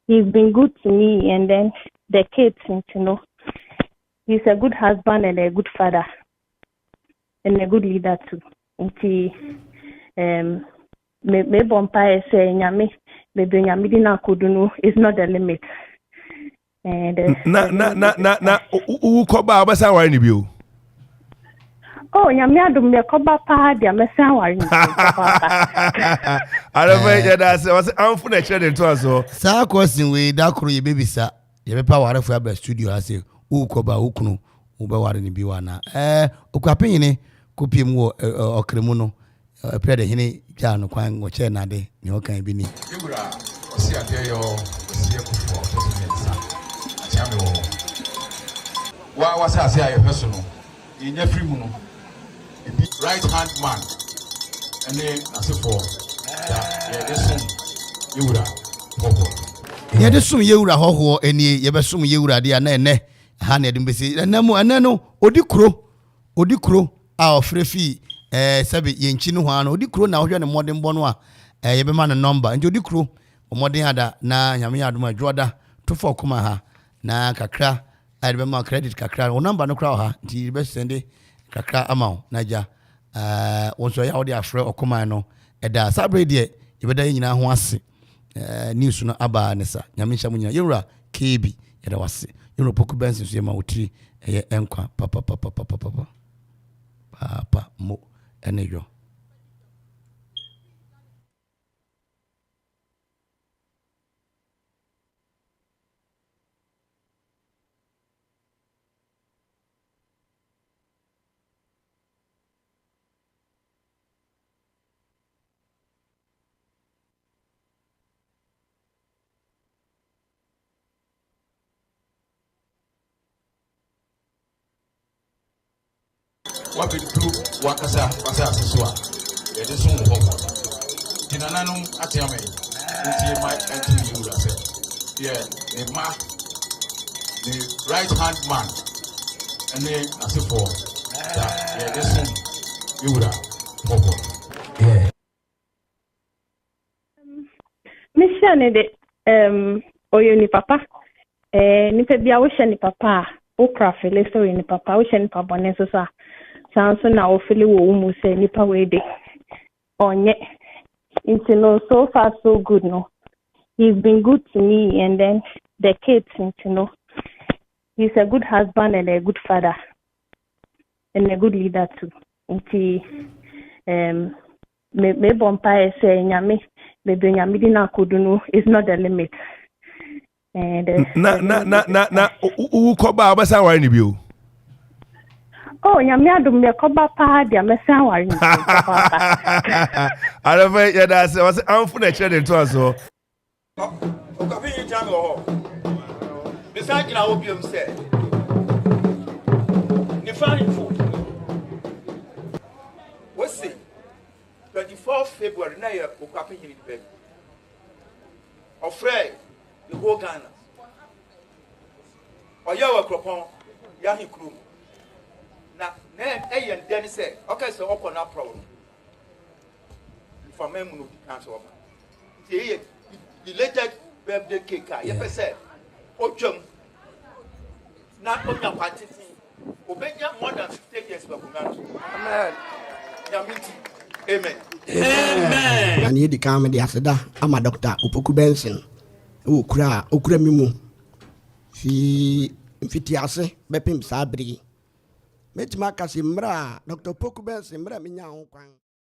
he's been good to me and then the kids into no he's a good husband and a good father and a good leader too into me bompa say nyame me do nyame di na kodunu is not the limit and na ukoba abasa wari ni bio oh nyame adum me koba pa dia mesa wari ni arabe ya da se was amfu na chere to aso sa question we da kro ye baby sa ye be pa wari fu aba studio ha se ukoba ukunu ube wari ni biwa na Akuapem ne kopiem wo okremu no pede hene ja no kwan wo che na de ne okan bi ni yura osi ade yo osi Akuffo to so mensa atiame wo wa wasa se aye feso no nya free mu no right hand man ene asefo ya desum yura hoho ye desum yura hoho eni ye besum yura de na ene ha na edum besi enamu enano odikro a ofrefi sabe yenchi no hwa no odikro na ohwe ne modern bono a ye be ma no number nje odikro omodern ada na nyame adoma dwoda to for kuma ha na kakra a be ma credit kakra o number no kra ha nti be sende kakra amount na ja wonso ya odi afre Okoman no eda sabre de ye be da nyina ho ase news no aba ne sa nyame hya munyina yewura KB eda wase yewura Opoku Benson so ye ma otiri eye enkwa papa mo enejo What we do, Wakasa, Sasua, it is soon home. Dinanum at Yame, until my entry you said, yeah, the right hand man, and then as a form, yeah, this soon you would have. Yeah. Mission Ohene papa. Nipa bia wo hye ni papa. Akropong Listowell ni papa. Wo hye ni papa bone so sa. Sanso na wo fili wo mu se nipa we de. Onye. So far so good no. He's been good to me and then the kids he's a good husband and a good father and a good leader too. Me bompa say nyame me do nyame di na kodunu is not the limit. And na u ko ba abasa wari ni bi o. Oh, nyame adum me ko ba pa dia me san wari ni. Ara fe ya da se was amfu na chere to aso. O ka fi jam ho. Me sa gina obiom se. Ni fa info. What's it? 24th February, na ya Akropong-Akuapem baby. Afraid the whole Ghana. Oya Akropong ya hikru. Na eyen den say, okay so okona problem. For me mu no cancel over. Say belated birthday cake ya pese otwam. Na onya party. Obeja more than 50 years back. Amen. Amen. Amen. And you come the aseda. I'm a doctor. Upoku Benson. Ukura mimu. Fi fitiase bepim sabri. Metima kasi mra Dr. Poku Benson mra minya onkwan.